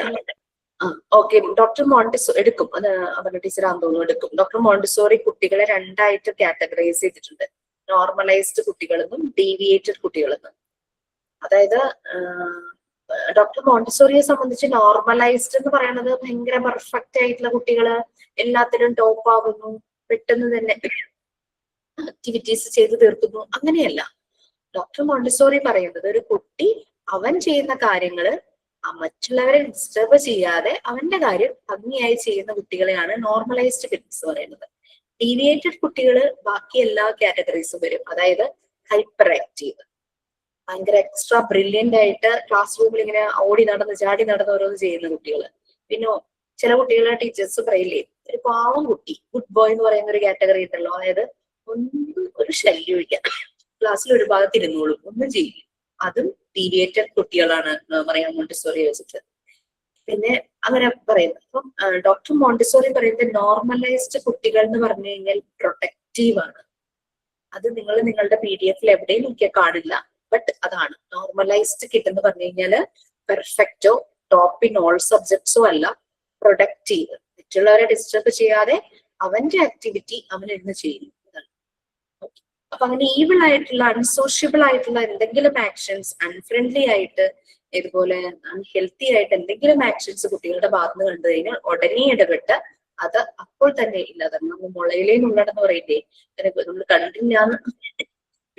ഓക്കെ, ഡോക്ടർ മോണ്ടിസോറി എടുക്കും, അത് അവരുടെ ടീച്ചറാന്ന് തോന്നുന്നു, എടുക്കും. ഡോക്ടർ മോണ്ടിസോറി കുട്ടികളെ രണ്ടായിട്ട് കാറ്റഗറൈസ് ചെയ്തിട്ടുണ്ട്, നോർമലൈസ്ഡ് കുട്ടികളെന്നും ഡീവിയേറ്റഡ് കുട്ടികളെന്നും. അതായത് ഡോക്ടർ മോണ്ടിസോറിയെ സംബന്ധിച്ച് നോർമലൈസ്ഡ് എന്ന് പറയുന്നത് ഭയങ്കര പെർഫെക്റ്റ് ആയിട്ടുള്ള കുട്ടികള് എല്ലാത്തിലും ടോപ്പ് ആകുന്നു, പെട്ടെന്ന് തന്നെ ആക്ടിവിറ്റീസ് ചെയ്ത് തീർക്കുന്നു, അങ്ങനെയല്ല. ഡോക്ടർ മോണ്ടിസോറി പറയുന്നത് ഒരു കുട്ടി അവൻ ചെയ്യുന്ന കാര്യങ്ങള് മറ്റുള്ളവരെ ഡിസ്റ്റർബ് ചെയ്യാതെ അവന്റെ കാര്യം ഭംഗിയായി ചെയ്യുന്ന കുട്ടികളെയാണ് നോർമലൈസ്ഡ് കിഡ്സ് പറയുന്നത്. ഡീവിയേറ്റഡ് കുട്ടികള് ബാക്കി എല്ലാ കാറ്റഗറീസും വരും. അതായത് ഹൈപ്പർ ആക്റ്റീവ്, ഭയങ്കര എക്സ്ട്രാ ബ്രില്യന്റ് ആയിട്ട് ക്ലാസ് റൂമിൽ ഇങ്ങനെ ഓടി നടന്ന് ചാടി നടന്ന് ഓരോന്ന് ചെയ്യുന്ന കുട്ടികള്. പിന്നെ ചില കുട്ടികളെ ടീച്ചേഴ്സ് പറയില്ലേ, ഒരു പാവം കുട്ടി, ഗുഡ് ബോയ് എന്ന് പറയുന്ന ഒരു കാറ്റഗറി ഉണ്ടല്ലോ. അതായത് ഒന്നും ഒരു ശല്യമില്ല, ക്ലാസ്സിൽ ഒരു ഭാഗത്ത് ഇരുന്നോളും, ഒന്നും ചെയ്യില്ല. അതും ഡീവിയേറ്റഡ് കുട്ടികളാണ് പറയാൻ മോണ്ടിസോറി വെച്ചിട്ട്. പിന്നെ അങ്ങനെ പറയുന്നത്. അപ്പം ഡോക്ടർ മോണ്ടിസോറി പറയുന്നത് നോർമലൈസ്ഡ് കുട്ടികൾ എന്ന് പറഞ്ഞു കഴിഞ്ഞാൽ പ്രൊട്ടക്റ്റീവ് ആണ്. അത് നിങ്ങൾ നിങ്ങളുടെ PDF എവിടെയും നോക്കിയാൽ കാണില്ല. ബട്ട് അതാണ് നോർമലൈസ്ഡ് കിഡ് എന്ന് പറഞ്ഞു കഴിഞ്ഞാല് പെർഫെക്റ്റോ ടോപ്പ് ഇൻ ഓൾ സബ്ജക്ട്സോ അല്ല, പ്രൊഡക്റ്റീവ്, മറ്റുള്ളവരെ ഡിസ്റ്റർബ് ചെയ്യാതെ അവന്റെ ആക്ടിവിറ്റി അവനിരുന്ന് ചെയ്യുന്നു. അപ്പൊ അങ്ങനെ ഈവിൾ ആയിട്ടുള്ള അൺസോഷ്യബിൾ ആയിട്ടുള്ള എന്തെങ്കിലും ആക്ഷൻസ്, അൺഫ്രണ്ട്ലി ആയിട്ട് ഇതുപോലെ അൺഹെൽത്തി ആയിട്ട് എന്തെങ്കിലും ആക്ഷൻസ് കുട്ടികളുടെ ഭാഗത്ത് കണ്ടു കഴിഞ്ഞാൽ ഉടനെ ഇടപെട്ട് അത് അപ്പോൾ തന്നെ ഇല്ലാതെ നമ്മൾ മുളയിലേ നുള്ളടെന്ന് പറയില്ലേ, നമ്മൾ കണ്ടില്ലാന്ന്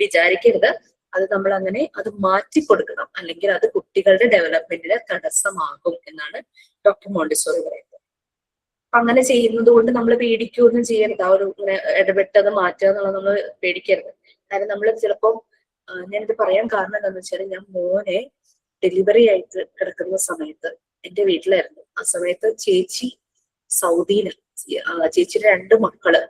വിചാരിക്കരുത്. അത് നമ്മൾ അങ്ങനെ അത് മാറ്റി കൊടുക്കണം, അല്ലെങ്കിൽ അത് കുട്ടികളുടെ ഡെവലപ്മെന്റിന് തടസ്സമാകും എന്നാണ് ഡോക്ടർ മോണ്ടിസോറി പറയുന്നത്. അങ്ങനെ ചെയ്യുന്നത് കൊണ്ട് നമ്മൾ പേടിക്കുകയൊന്നും ചെയ്യരുത്. ആ ഒരു ഇടപെട്ടത് മാറ്റുക എന്നുള്ളത് നമ്മൾ പേടിക്കരുത്. കാരണം നമ്മൾ ചിലപ്പോൾ, ഞാനിത് പറയാൻ കാരണം എന്താണെന്ന് വെച്ചാൽ, ഞാൻ മോനെ ഡെലിവറി ആയിട്ട് കിടക്കുന്ന സമയത്ത് എന്റെ വീട്ടിലായിരുന്നു. ആ സമയത്ത് ചേച്ചി സൗദിയില്, ചേച്ചിയുടെ 2 മക്കള്,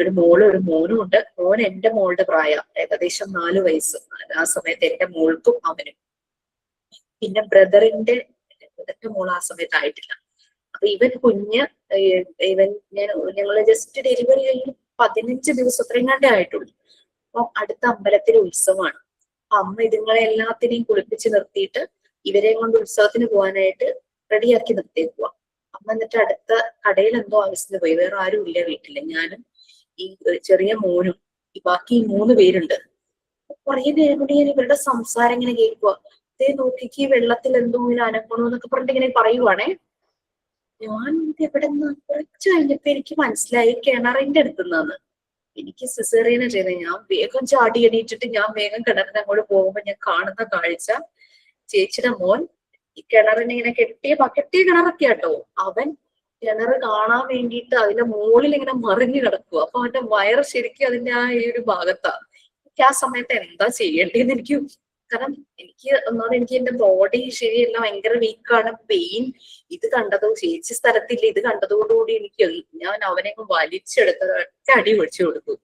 ഒരു മോളും ഒരു മോനും ഉണ്ട്. മോൻ എന്റെ മോളുടെ പ്രായം, ഏകദേശം 4 വയസ്സ്. ആ സമയത്ത് എന്റെ മോൾക്കും അവനും. പിന്നെ ബ്രദറിന്റെ മോൾ ആ സമയത്ത് ആയിട്ടില്ല. അപ്പൊ ഇവൻ കുഞ്ഞ്, ഞങ്ങള് ജസ്റ്റ് ഡെലിവറി കഴിഞ്ഞ് 15 ദിവസം അത്രയും കണ്ടേ ആയിട്ടുള്ളൂ. അപ്പൊ അടുത്ത അമ്പലത്തിലെ ഉത്സവമാണ്. അമ്മ ഇതുങ്ങളെ എല്ലാത്തിനെയും കുളിപ്പിച്ച് നിർത്തിയിട്ട് ഇവരെയും കൊണ്ട് ഉത്സവത്തിന് പോകാനായിട്ട് റെഡിയാക്കി നിർത്തിയേക്കുക. അമ്മ എന്നിട്ട് അടുത്ത കടയിൽ എന്തോ ആവശ്യത്തിന് പോയി. വേറെ ആരും ഇല്ല വീട്ടില്, ഞാനും ഈ ചെറിയ മോനും, ബാക്കി 3 പേരുണ്ട്. കുറേ നേരം കൊണ്ട് ഞാൻ ഇവരുടെ സംസാരം ഇങ്ങനെ കേൾക്കുക. അതേ നോക്കിക്ക് വെള്ളത്തിൽ എന്തോ ഇങ്ങനെ അനങ്ങണോ എന്നൊക്കെ പറഞ്ഞിട്ട് ഇങ്ങനെ പറയുവാണേ. ഞാൻ എവിടെ നിന്ന് കുറച്ച് കഴിഞ്ഞപ്പോ എനിക്ക് മനസ്സിലായി കിണറിന്റെ അടുത്തുനിന്നാണ്. എനിക്ക് സിസേറിയന ചെയ്തത്. ഞാൻ വേഗം ചാടി എണീറ്റിട്ട് ഞാൻ വേഗം കിണറിന് അങ്ങോട്ട് പോകുമ്പോ ഞാൻ കാണുന്ന കാഴ്ച, ചേച്ചിയുടെ മോൻ ഈ കിണറിനെ ഇങ്ങനെ കെട്ടിയ കിണറൊക്കെ ആട്ടോ, അവൻ കിണറ് കാണാൻ വേണ്ടിയിട്ട് അതിന്റെ മുകളിൽ ഇങ്ങനെ മറിഞ്ഞു കിടക്കുക. അപ്പൊ അവന്റെ വയറ് ശരിക്കും അതിന്റെ ഈ ഒരു ഭാഗത്താ. എനിക്ക് ആ സമയത്ത് എന്താ ചെയ്യേണ്ടതെന്ന് എനിക്ക്, കാരണം എനിക്ക് ഒന്നാമത് എനിക്ക് എന്റെ ബോഡി ശരിയല്ല, ഭയങ്കര വീക്കാണ്, പെയിൻ. ഇത് കണ്ടതോ ചേച്ചി സ്ഥലത്തില്ല, ഇത് കണ്ടതോടുകൂടി ഞാൻ അവനെ വലിച്ചെടുത്ത് ഒറ്റ അടി ഒഴിച്ചു കൊടുത്തു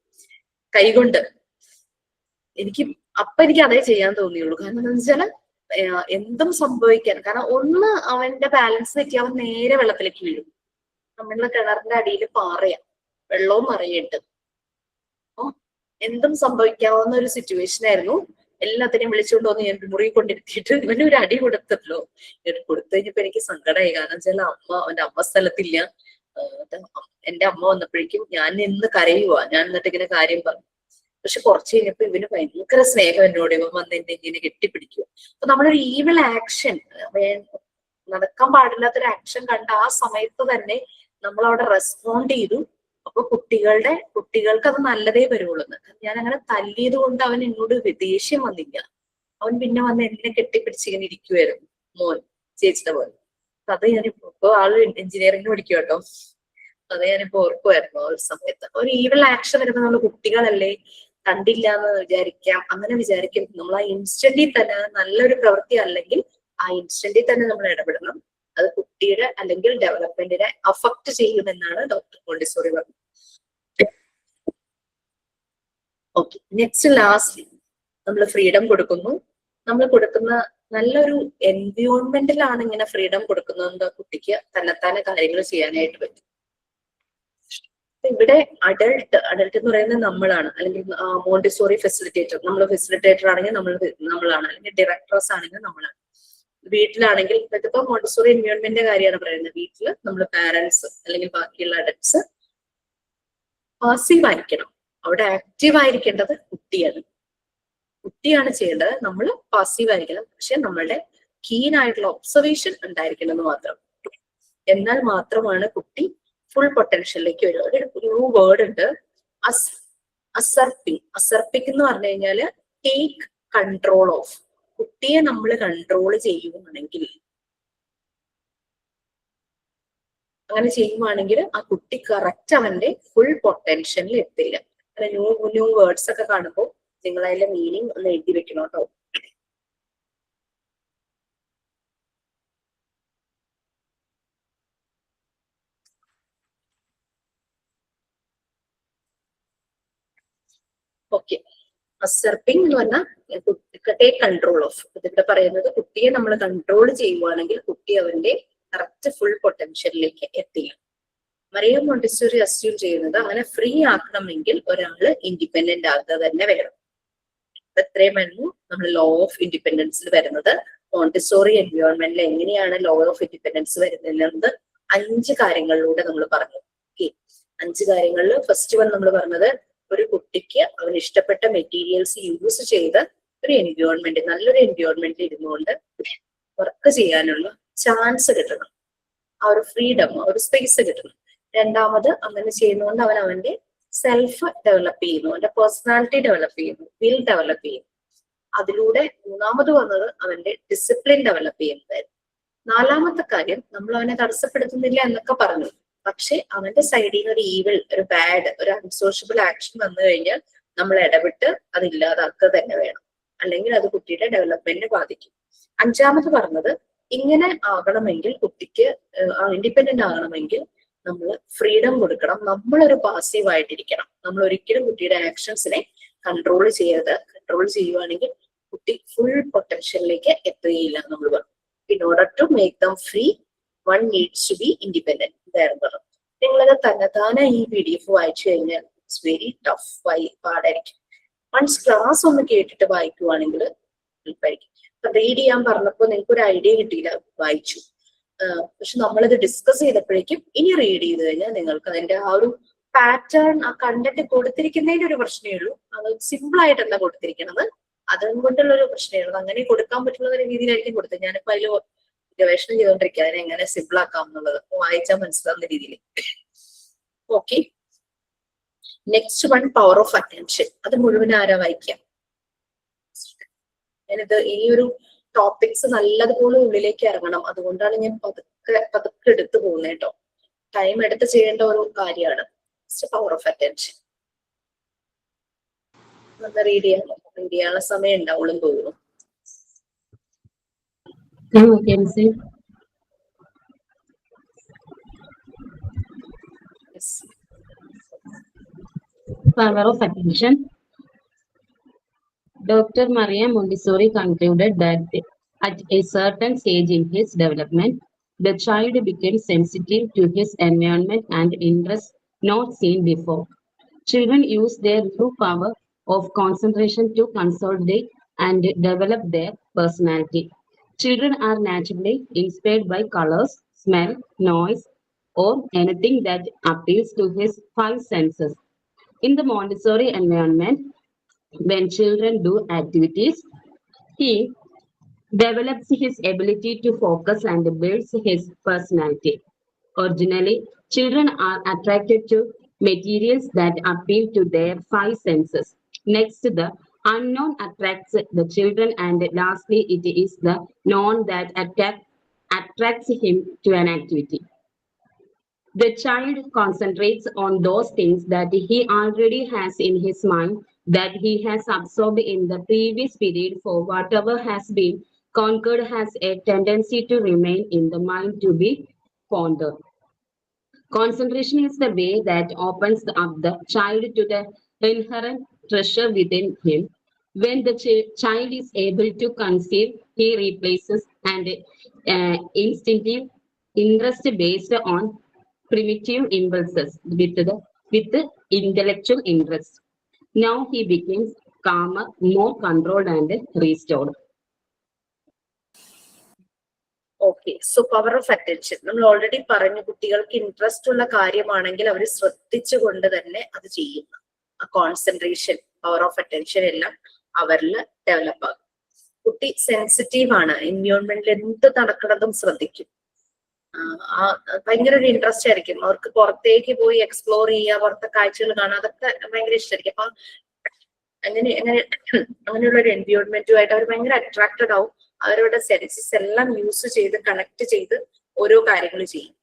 കൈകൊണ്ട്. എനിക്ക് അതേ ചെയ്യാൻ തോന്നിയുള്ളൂ. കാരണം എന്താ വെച്ചാല് എന്തും സംഭവിക്കാൻ, കാരണം ഒന്ന് അവന്റെ ബാലൻസ് തെറ്റി അവൻ നേരെ വെള്ളത്തിലേക്ക് വീഴും. നമ്മളുടെ കിണറിന്റെ അടിയിൽ പാറയാ, വെള്ളവും മറിയിട്ട്. അപ്പൊ എന്തും സംഭവിക്കാവുന്ന ഒരു സിറ്റുവേഷൻ ആയിരുന്നു. എല്ലാത്തിനെയും വിളിച്ചുകൊണ്ട് വന്ന് ഞാൻ മുറി കൊണ്ടിരുത്തിയിട്ട് ഇവന് ഒരു അടി കൊടുത്തല്ലോ. കൊടുത്തു കഴിഞ്ഞപ്പോ എനിക്ക് സങ്കടമായി. കാരണം വെച്ചാൽ അവന്റെ അമ്മ സ്ഥലത്തില്ല. എന്റെ അമ്മ വന്നപ്പോഴേക്കും ഞാൻ നിന്ന് കരയുവാ. ഞാൻ എന്നിട്ട് ഇങ്ങനെ കാര്യം പറഞ്ഞു. പക്ഷെ കുറച്ച് കഴിഞ്ഞപ്പോ ഇവന് ഭയങ്കര സ്നേഹം എന്നോട്. ഇവൻ വന്ന് എന്നെ ഇങ്ങനെ കെട്ടിപ്പിടിക്കുക. അപ്പൊ നമ്മളൊരു ഈവിൾ ആക്ഷൻ, നടക്കാൻ പാടില്ലാത്തൊരു ആക്ഷൻ കണ്ട ആ സമയത്ത് തന്നെ നമ്മൾ അവിടെ റെസ്പോണ്ട് ചെയ്തു. അപ്പൊ കുട്ടികൾക്ക് അത് നല്ലതേ വരുള്ളൂ. ഞാൻ അങ്ങനെ തല്ലിയത് കൊണ്ട് അവൻ എന്നോട് ദേഷ്യം വന്നില്ല. അവൻ പിന്നെ വന്ന് എന്നെ കെട്ടിപ്പിടിച്ചിങ്ങനെ ഇരിക്കുവായിരുന്നു. മോൻ, ചേച്ചിയുടെ മോൻ. അത് ഞാനിപ്പോ ആള് എഞ്ചിനീയറിംഗിന് പഠിക്കും കേട്ടോ. അത് ഞാനിപ്പോ ഓർക്കുമായിരുന്നു ആ ഒരു സമയത്ത്. ഒരു ഈവിൾ ആക്ഷൻ വരുമ്പോ നമ്മൾ കുട്ടികളല്ലേ, കണ്ടില്ല എന്ന് വിചാരിക്കാം, അങ്ങനെ വിചാരിക്കും. നമ്മൾ ആ ഇൻസ്റ്റന്റിൽ തന്നെ, നല്ലൊരു പ്രവൃത്തി അല്ലെങ്കിൽ ആ ഇൻസ്റ്റന്റിൽ തന്നെ നമ്മൾ ഇടപെടണം. അത് കുട്ടിയുടെ അല്ലെങ്കിൽ ഡെവലപ്മെന്റിനെ അഫക്ട് ചെയ്യുമെന്നാണ് ഡോക്ടർ മോണ്ടിസോറി പറഞ്ഞത്. ഓക്കെ, നെക്സ്റ്റ് ലാസ്റ്റ്ലി നമ്മൾ ഫ്രീഡം കൊടുക്കുന്നു. നമ്മൾ കൊടുക്കുന്ന നല്ലൊരു എൻവയോൺമെന്റിലാണ് ഇങ്ങനെ ഫ്രീഡം കൊടുക്കുന്നത് കുട്ടിക്ക് തന്നെത്താനെ കാര്യങ്ങൾ ചെയ്യാനായിട്ട് പറ്റും. ഇവിടെ അഡൾട്ട് എന്ന് പറയുന്നത് നമ്മളാണ്, അല്ലെങ്കിൽ മോണ്ടിസോറി ഫെസിലിറ്റേറ്റർ. നമ്മൾ ഫെസിലിറ്റേറ്റർ ആണെങ്കിൽ നമ്മളാണ്, അല്ലെങ്കിൽ ഡയറക്ടേഴ്സ് ആണെങ്കിൽ നമ്മളാണ്. വീട്ടിലാണെങ്കിൽ ഇപ്പൊ മോണ്ടിസോറി എൻവയോൺമെന്റിന്റെ കാര്യമാണ് പറയുന്നത്. വീട്ടില് നമ്മൾ പാരന്റ്സ് അല്ലെങ്കിൽ ബാക്കിയുള്ള അഡൽട്സ് പാസീവ് ആയിരിക്കണം. അവിടെ ആക്റ്റീവ് ആയിരിക്കേണ്ടത് കുട്ടിയാണ് ചെയ്യേണ്ടത്. നമ്മൾ പാസീവ് ആയിരിക്കണം. പക്ഷെ നമ്മളുടെ കീൻ ആയിട്ടുള്ള ഒബ്സർവേഷൻ ഉണ്ടായിരിക്കണം എന്ന് മാത്രം. എന്നാൽ മാത്രമാണ് കുട്ടി ഫുൾ പൊട്ടൻഷ്യലിലേക്ക് വരും. ഒരു ന്യൂ വേർഡ് ഉണ്ട്, അസർപ്പിംഗ് എന്ന് പറഞ്ഞു കഴിഞ്ഞാല് ടേക്ക് കൺട്രോൾ ഓഫ്. കുട്ടിയെ നമ്മൾ കൺട്രോൾ ചെയ്യുവാണെങ്കിൽ, അങ്ങനെ ചെയ്യുവാണെങ്കിൽ ആ കുട്ടി കറക്റ്റ് അവന്റെ ഫുൾ പൊട്ടൻഷ്യലിൽ എത്തില്ല. ന്യൂ വേർഡ്സ് ഒക്കെ കാണുമ്പോൾ നിങ്ങൾ അതിന്റെ മീനിങ് ഒന്ന് എഴുതി വെക്കണം കേട്ടോ. ഓക്കെ, അസർപ്പിംഗ് എന്ന് പറഞ്ഞാൽ ടേക്ക് കൺട്രോൾ ഓഫ്. ഇതിവിടെ പറയുന്നത് കുട്ടിയെ നമ്മൾ കൺട്രോൾ ചെയ്യുവാണെങ്കിൽ കുട്ടി അവന്റെ കറക്റ്റ് ഫുൾ പൊട്ടൻഷ്യലിലേക്ക് എത്തില്ല. മറിയ മോണ്ടിസോറി അസ്യൂം ചെയ്യുന്നത് അങ്ങനെ ഫ്രീ ആക്കണമെങ്കിൽ ഒരാള് ഇൻഡിപെൻഡന്റ് ആകുക തന്നെ വേണം. എത്രയുമായിരുന്നു നമ്മൾ ലോ ഓഫ് ഇൻഡിപെൻഡൻസിൽ വരുന്നത്. മോണ്ടിസോറി എൻവയോൺമെന്റിൽ എങ്ങനെയാണ് ലോ ഓഫ് ഇൻഡിപെൻഡൻസ് വരുന്നത് 5 കാര്യങ്ങളിലൂടെ നമ്മൾ പറഞ്ഞു. ഓക്കെ, 5 കാര്യങ്ങളിൽ ഫസ്റ്റ് വൺ നമ്മൾ പറഞ്ഞത് ഒരു കുട്ടിക്ക് അവന് ഇഷ്ടപ്പെട്ട മെറ്റീരിയൽസ് യൂസ് ചെയ്ത് ഒരു എൻവയോൺമെന്റ്, നല്ലൊരു എൻവയോൺമെന്റിൽ ഇരുന്നുകൊണ്ട് വർക്ക് ചെയ്യാനുള്ള ചാൻസ് കിട്ടണം. ആ ഒരു ഫ്രീഡം, ആ ഒരു സ്പേസ് കിട്ടണം. രണ്ടാമത് അങ്ങനെ ചെയ്യുന്നതുകൊണ്ട് അവൻ അവന്റെ സെൽഫ് ഡെവലപ്പ് ചെയ്യുന്നു, അവന്റെ പേഴ്സണാലിറ്റി ഡെവലപ്പ് ചെയ്യുന്നു, വിൽ ഡെവലപ്പ് ചെയ്യുന്നു. അതിലൂടെ മൂന്നാമത് വന്നത് അവന്റെ ഡിസിപ്ലിൻ ഡെവലപ്പ് ചെയ്യുന്നതായിരുന്നു. 4ാമത്തെ കാര്യം, നമ്മൾ അവനെ തടസ്സപ്പെടുത്തുന്നില്ല എന്നൊക്കെ പറഞ്ഞു. പക്ഷെ അവന്റെ സൈഡിൽ നിന്ന് ഒരു ഈവിൾ, ഒരു ബാഡ്, ഒരു അൺസോഷ്യബിൾ ആക്ഷൻ വന്നു കഴിഞ്ഞാൽ നമ്മൾ ഇടപെട്ട് അത് ഇല്ലാതാക്കുക തന്നെ വേണം. അല്ലെങ്കിൽ അത് കുട്ടിയുടെ ഡെവലപ്മെന്റിനെ ബാധിക്കും. 5ാമത് പറഞ്ഞത്, ഇങ്ങനെ ആകണമെങ്കിൽ കുട്ടിക്ക് ഇൻഡിപെൻഡന്റ് ആകണമെങ്കിൽ നമ്മൾ ഫ്രീഡം കൊടുക്കണം. നമ്മളൊരു പാസീവ് ആയിട്ടിരിക്കണം. നമ്മൾ ഒരിക്കലും കുട്ടിയുടെ ആക്ഷൻസിനെ കൺട്രോൾ ചെയ്യരുത്. കൺട്രോൾ ചെയ്യുവാണെങ്കിൽ കുട്ടി ഫുൾ പൊട്ടൻഷ്യലിലേക്ക് എത്തുകയില്ല നമ്മൾ പറഞ്ഞു. In order to make them free one needs to be independent. ഇതായിരുന്നു പറഞ്ഞു. നിങ്ങളത് തന്നെ ഈ PDF വായിച്ചു കഴിഞ്ഞാൽ ഇറ്റ്സ് വെരി ടഫ്, പാടായിരിക്കും. വൺസ് ക്ലാസ് ഒന്ന് കേട്ടിട്ട് വായിക്കുവാണെങ്കിൽ എളുപ്പമായിരിക്കും. റീഡ് ചെയ്യാൻ പറഞ്ഞപ്പോൾ നിങ്ങൾക്ക് ഒരു ഐഡിയ കിട്ടിയില്ല, വായിച്ചു. പക്ഷെ നമ്മളിത് ഡിസ്കസ് ചെയ്തപ്പോഴേക്കും ഇനി റീഡ് ചെയ്ത് കഴിഞ്ഞാൽ നിങ്ങൾക്ക് അതിന്റെ ആ ഒരു പാറ്റേൺ, ആ കണ്ടന്റ് കൊടുത്തിരിക്കുന്നതിന്റെ ഒരു പ്രശ്നമേ ഉള്ളൂ. അത് സിമ്പിൾ ആയിട്ടല്ല കൊടുത്തിരിക്കുന്നത്, അതുകൊണ്ടുള്ള ഒരു പ്രശ്നമേ ഉള്ളൂ. അങ്ങനെ കൊടുക്കാൻ പറ്റുന്ന രീതിയിലായിരിക്കും കൊടുത്തത്. ഞാനിപ്പോ അതിൽ ഗവേഷണം ചെയ്തുകൊണ്ടിരിക്കുക അതിനെ എങ്ങനെ സിമ്പിൾ ആക്കാം എന്നുള്ളത്, വായിച്ചാൽ മനസ്സിലാവുന്ന രീതിയിൽ. Okay, next one, power of attention. അത് മുഴുവൻ ആരാ വായിക്കാം? ഞാനിത് ഈ ഒരു ടോപ്പിക്സ് നല്ലതുപോലെ ഉള്ളിലേക്ക് ഇറങ്ങണം, അതുകൊണ്ടാണ് ഞാൻ പതുക്കെ എടുത്തു പോകുന്നത് കേട്ടോ. ടൈം എടുത്ത് ചെയ്യേണ്ട ഒരു കാര്യമാണ്. Power of attention. റീഡ് ചെയ്യാനുള്ള സമയം ഉണ്ടാവുള്ളൂ തോന്നുന്നു. Power of attention. Dr. Maria Montessori concluded that at a certain stage in his development, the child became sensitive to his environment and interests not seen before. Children use their true power of concentration to consolidate and develop their personality. Children are naturally inspired by colors, smell, noise, or anything that appeals to his five senses. In the Montessori environment, when children do activities, he develops his ability to focus and builds his personality. Originally, children are attracted to materials that appeal to their five senses. Next, the unknown attracts the children, and lastly, it is the known that attracts him to an activity. The child concentrates on those things that he already has in his mind, that he has absorbed in the previous period, for whatever has been conquered has a tendency to remain in the mind to be pondered. Concentration is the way that opens up the child to the inherent treasure within him. When the child is able to conceive, he replaces an instinctive interest based on primitive impulses with the intellectual interest. Now he becomes calmer, more controlled, and restored. Okay, so power of attention നമ്മൾ already പറഞ്ഞു. കുട്ടികൾക്ക് interest ഉള്ള കാര്യമാണെങ്കിൽ അവർ ശ്രദ്ധിച്ചുകൊണ്ട് തന്നെ അത് ചെയ്യും. ആ കോൺസെൻട്രേഷൻ, പവർ ഓഫ് അറ്റൻഷൻ എല്ലാം അവരിൽ ഡെവലപ്പ് ആകും. കുട്ടി സെൻസിറ്റീവ് ആണ്, എൻവയോൺമെന്റിൽ എന്ത് നടക്കുന്നതും ശ്രദ്ധിക്കും. ഭയങ്കര ഒരു ഇൻട്രസ്റ്റ് ആയിരിക്കും അവർക്ക്. പുറത്തേക്ക് പോയി എക്സ്പ്ലോർ ചെയ്യുക, പുറത്തെ കാഴ്ചകൾ കാണുക, അതൊക്കെ ഭയങ്കര ഇഷ്ടമായിരിക്കും. അപ്പൊ അങ്ങനെയുള്ള ഒരു എൻവയോൺമെന്റുമായിട്ട് അവർ ഭയങ്കര അട്രാക്റ്റഡ് ആവും. അവരുടെ സെൻസസ് എല്ലാം യൂസ് ചെയ്ത് കണക്ട് ചെയ്ത് ഓരോ കാര്യങ്ങൾ ചെയ്യും.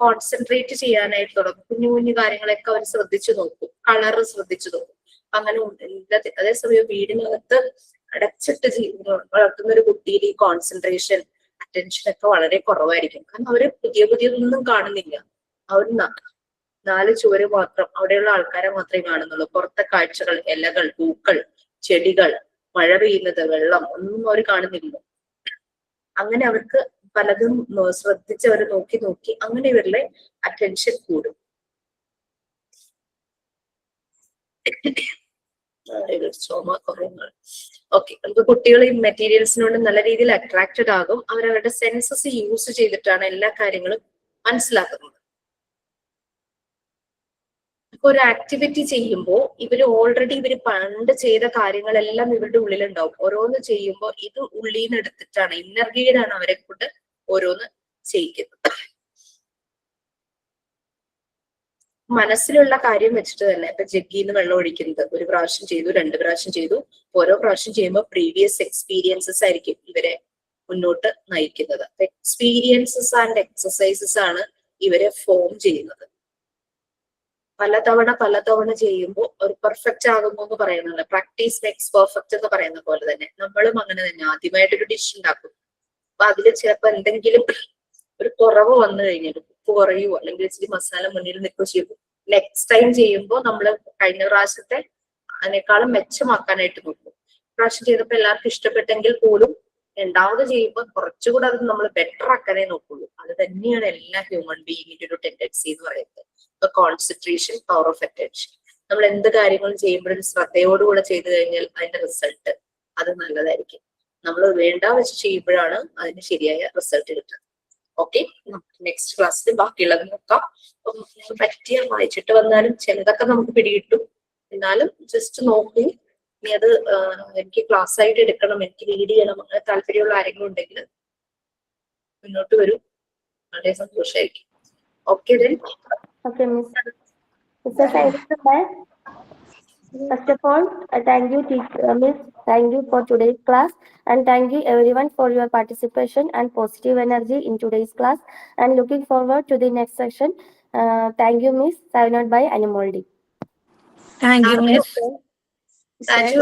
കോൺസെൻട്രേറ്റ് ചെയ്യാനായിട്ട് തുടങ്ങും. കുഞ്ഞു കുഞ്ഞു കാര്യങ്ങളൊക്കെ അവർ ശ്രദ്ധിച്ചു നോക്കും, കളറ് ശ്രദ്ധിച്ചു നോക്കും. അങ്ങനെ അതേസമയം വീടിനകത്ത് അടച്ചിട്ട് വളർത്തുന്ന ഒരു കുട്ടിയിൽ ഈ കോൺസെൻട്രേഷൻ, അറ്റൻഷൻ ഒക്കെ വളരെ കുറവായിരിക്കും. കാരണം അവര് പുതിയതൊന്നും കാണുന്നില്ല. അവർ നാല് ചുവര് മാത്രം, അവിടെയുള്ള ആൾക്കാരെ മാത്രമേ കാണുന്നുള്ളൂ. പുറത്തെ കാഴ്ചകൾ, ഇലകൾ, പൂക്കൾ, ചെടികൾ, മഴ പെയ്യുന്നത്, വെള്ളം ഒന്നും അവർ കാണുന്നില്ല. അങ്ങനെ അവർക്ക് പലതും ശ്രദ്ധിച്ച് അവർ നോക്കി നോക്കി അങ്ങനെ ഇവരിലെ അറ്റൻഷൻ കൂടും. ഓക്കെ, നമുക്ക് കുട്ടികൾ ഈ മെറ്റീരിയൽസിനോട് നല്ല രീതിയിൽ അട്രാക്റ്റഡ് ആകും. അവരവരുടെ സെൻസസ് യൂസ് ചെയ്തിട്ടാണ് എല്ലാ കാര്യങ്ങളും മനസ്സിലാക്കുന്നത്. ഒരു ആക്ടിവിറ്റി ചെയ്യുമ്പോൾ ഇവര് ഓൾറെഡി പണ്ട് ചെയ്ത കാര്യങ്ങളെല്ലാം ഇവരുടെ ഉള്ളിലുണ്ടാവും. ഓരോന്ന് ചെയ്യുമ്പോൾ ഇത് ഉള്ളിൽ നിന്ന് എടുത്തിട്ടാണ്, ഇന്നർ ഗൈഡാണ് അവരെ കൊണ്ട് ഓരോന്ന് ചെയ്യിക്കുന്നത്. മനസ്സിലുള്ള കാര്യം വെച്ചിട്ട് തന്നെ ഇപ്പൊ ജഗ്ഗിന്ന് വെള്ളം ഒഴിക്കുന്നത് ഒരു പ്രാവശ്യം ചെയ്തു, 2 പ്രാവശ്യം ചെയ്തു. ഓരോ പ്രാവശ്യം ചെയ്യുമ്പോൾ പ്രീവിയസ് എക്സ്പീരിയൻസസ് ആയിരിക്കും ഇവരെ മുന്നോട്ട് നയിക്കുന്നത്. എക്സ്പീരിയൻസസ് ആൻഡ് എക്സസൈസസ് ആണ് ഇവരെ ഫോം ചെയ്യുന്നത്. പലതവണ ചെയ്യുമ്പോൾ ഒരു പെർഫെക്റ്റ് ആകുന്നു എന്ന് പറയുന്നത്, പ്രാക്ടീസ് മേക്സ് പെർഫെക്റ്റ് എന്ന് പറയുന്ന പോലെ തന്നെ നമ്മളും അങ്ങനെ തന്നെ. ആദ്യമായിട്ടൊരു ഡിഷ് ഉണ്ടാക്കും, അപ്പൊ അതിൽ ചിലപ്പോൾ എന്തെങ്കിലും ഒരു കുറവ് വന്നു കഴിഞ്ഞാൽ, ഉപ്പ് കുറയുവോ അല്ലെങ്കിൽ ഇച്ചിരി മസാല മുന്നിൽ നിൽക്കുകയോ ചെയ്യുമ്പോൾ നെക്സ്റ്റ് ടൈം ചെയ്യുമ്പോൾ നമ്മൾ കഴിഞ്ഞ പ്രാവശ്യത്തെ അതിനേക്കാളും മെച്ചമാക്കാനായിട്ട് നോക്കും. പ്രാവശ്യം ചെയ്തപ്പോൾ എല്ലാവർക്കും ഇഷ്ടപ്പെട്ടെങ്കിൽ പോലും രണ്ടാമത് ചെയ്യുമ്പോൾ കുറച്ചുകൂടെ അത് നമ്മൾ ബെറ്റർ ആക്കാനേ നോക്കുള്ളൂ. അത് തന്നെയാണ് എല്ലാ ഹ്യൂമൻ ബീയിങ്ങിന്റെ ഒരു ടെൻഡൻസി എന്ന് പറയുന്നത്. Concentration, power of attention. നമ്മൾ എന്ത് കാര്യങ്ങളും ചെയ്യുമ്പോഴും ശ്രദ്ധയോടുകൂടെ ചെയ്തു കഴിഞ്ഞാൽ അതിന്റെ റിസൾട്ട് അത് നല്ലതായിരിക്കും. നമ്മൾ വേണ്ട വെച്ച് ചെയ്യുമ്പോഴാണ് അതിന് ശരിയായ റിസൾട്ട് കിട്ടുന്നത്. ഓക്കെ, നെക്സ്റ്റ് ക്ലാസ്സിൽ ബാക്കിയുള്ളത് നോക്കാം. പറ്റിയ വായിച്ചിട്ട് വന്നാലും ചിലതൊക്കെ നമുക്ക് പിടികിട്ടും, എന്നാലും ജസ്റ്റ് നോക്കൂ. ഇനി അത് എനിക്ക് ക്ലാസ് ആയിട്ട് എടുക്കണം, എനിക്ക് ലീഡ് ചെയ്യണം, അങ്ങനെ താല്പര്യമുള്ള ആരെങ്കിലും ഉണ്ടെങ്കിൽ മുന്നോട്ട് വരും, വളരെ സന്തോഷമായിരിക്കും. Okay then. Okay, Miss. First of all, thank you, Miss. Thank you for today's class, and thank you everyone for your participation and positive energy in today's class. And looking forward to the next section. Thank you miss. Sign out by അനുമോൾഡി. Thank you miss. Taju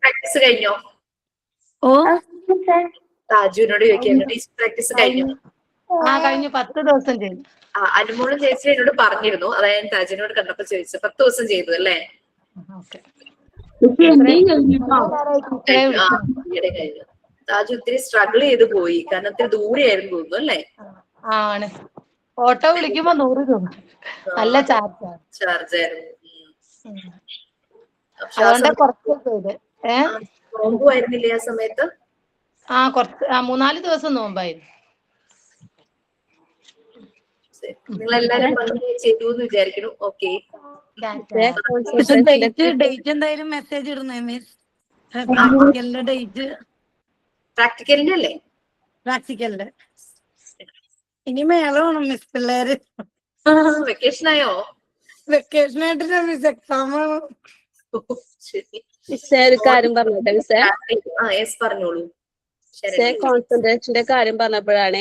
practice കഴിഞ്ഞോ? ഓ താജുവിനോട് ചോദിക്കായിരുന്നു teacher practice കഴിഞ്ഞോ? കഴിഞ്ഞു, 10 ദിവസം ചെയ്തു. അനുമോളും ചേച്ചി എന്നോട് പറഞ്ഞിരുന്നു, അതായത് ഞാൻ താജുവിനോട് കണ്ടപ്പോ ചോദിച്ചു. 10 ദിവസം ചെയ്തു അല്ലേ? കഴിഞ്ഞു. താജു ഒത്തിരി സ്ട്രഗിൾ ചെയ്ത് പോയി, കാരണം ഒത്തിരി ദൂരെയായിരുന്നു തോന്നുന്നു അല്ലേ? ആണ്, ഓട്ടോ വിളിക്കുമ്പോ 100 രൂപ നല്ല ചാർജ് ആയിരുന്നു. നോമ്പും ആയിരുന്നില്ലേ ആ സമയത്ത്? കുറച്ച് 3-4 ദിവസം നോമ്പായിരുന്നു. നിങ്ങളെല്ലാരും ചെയ്തു എന്ന് വിചാരിക്കുന്നു. ഓക്കെ, ഡേറ്റ് എന്തായാലും മെസ്സേജ് ഇടുന്നേ മിസ്. പ്രാക്ടിക്കലിന്റെ ഡേറ്റ്. പ്രാക്ടിക്കലിന്റെ അല്ലേ? പ്രാക്ടിക്കലിന്റെ ഇനി മേളമാണ് മിസ്. പിള്ളേര് വെക്കേഷൻ ആയോ? വെക്കേഷൻ ആയിട്ടില്ല മിസ്, എക്സാം ആണ്. ഒരു കാര്യം പറഞ്ഞോട്ടെ മിസ്സേ? പറഞ്ഞോളൂ. കോൺസെൻട്രേഷന്റെ കാര്യം പറഞ്ഞപ്പോഴാണ്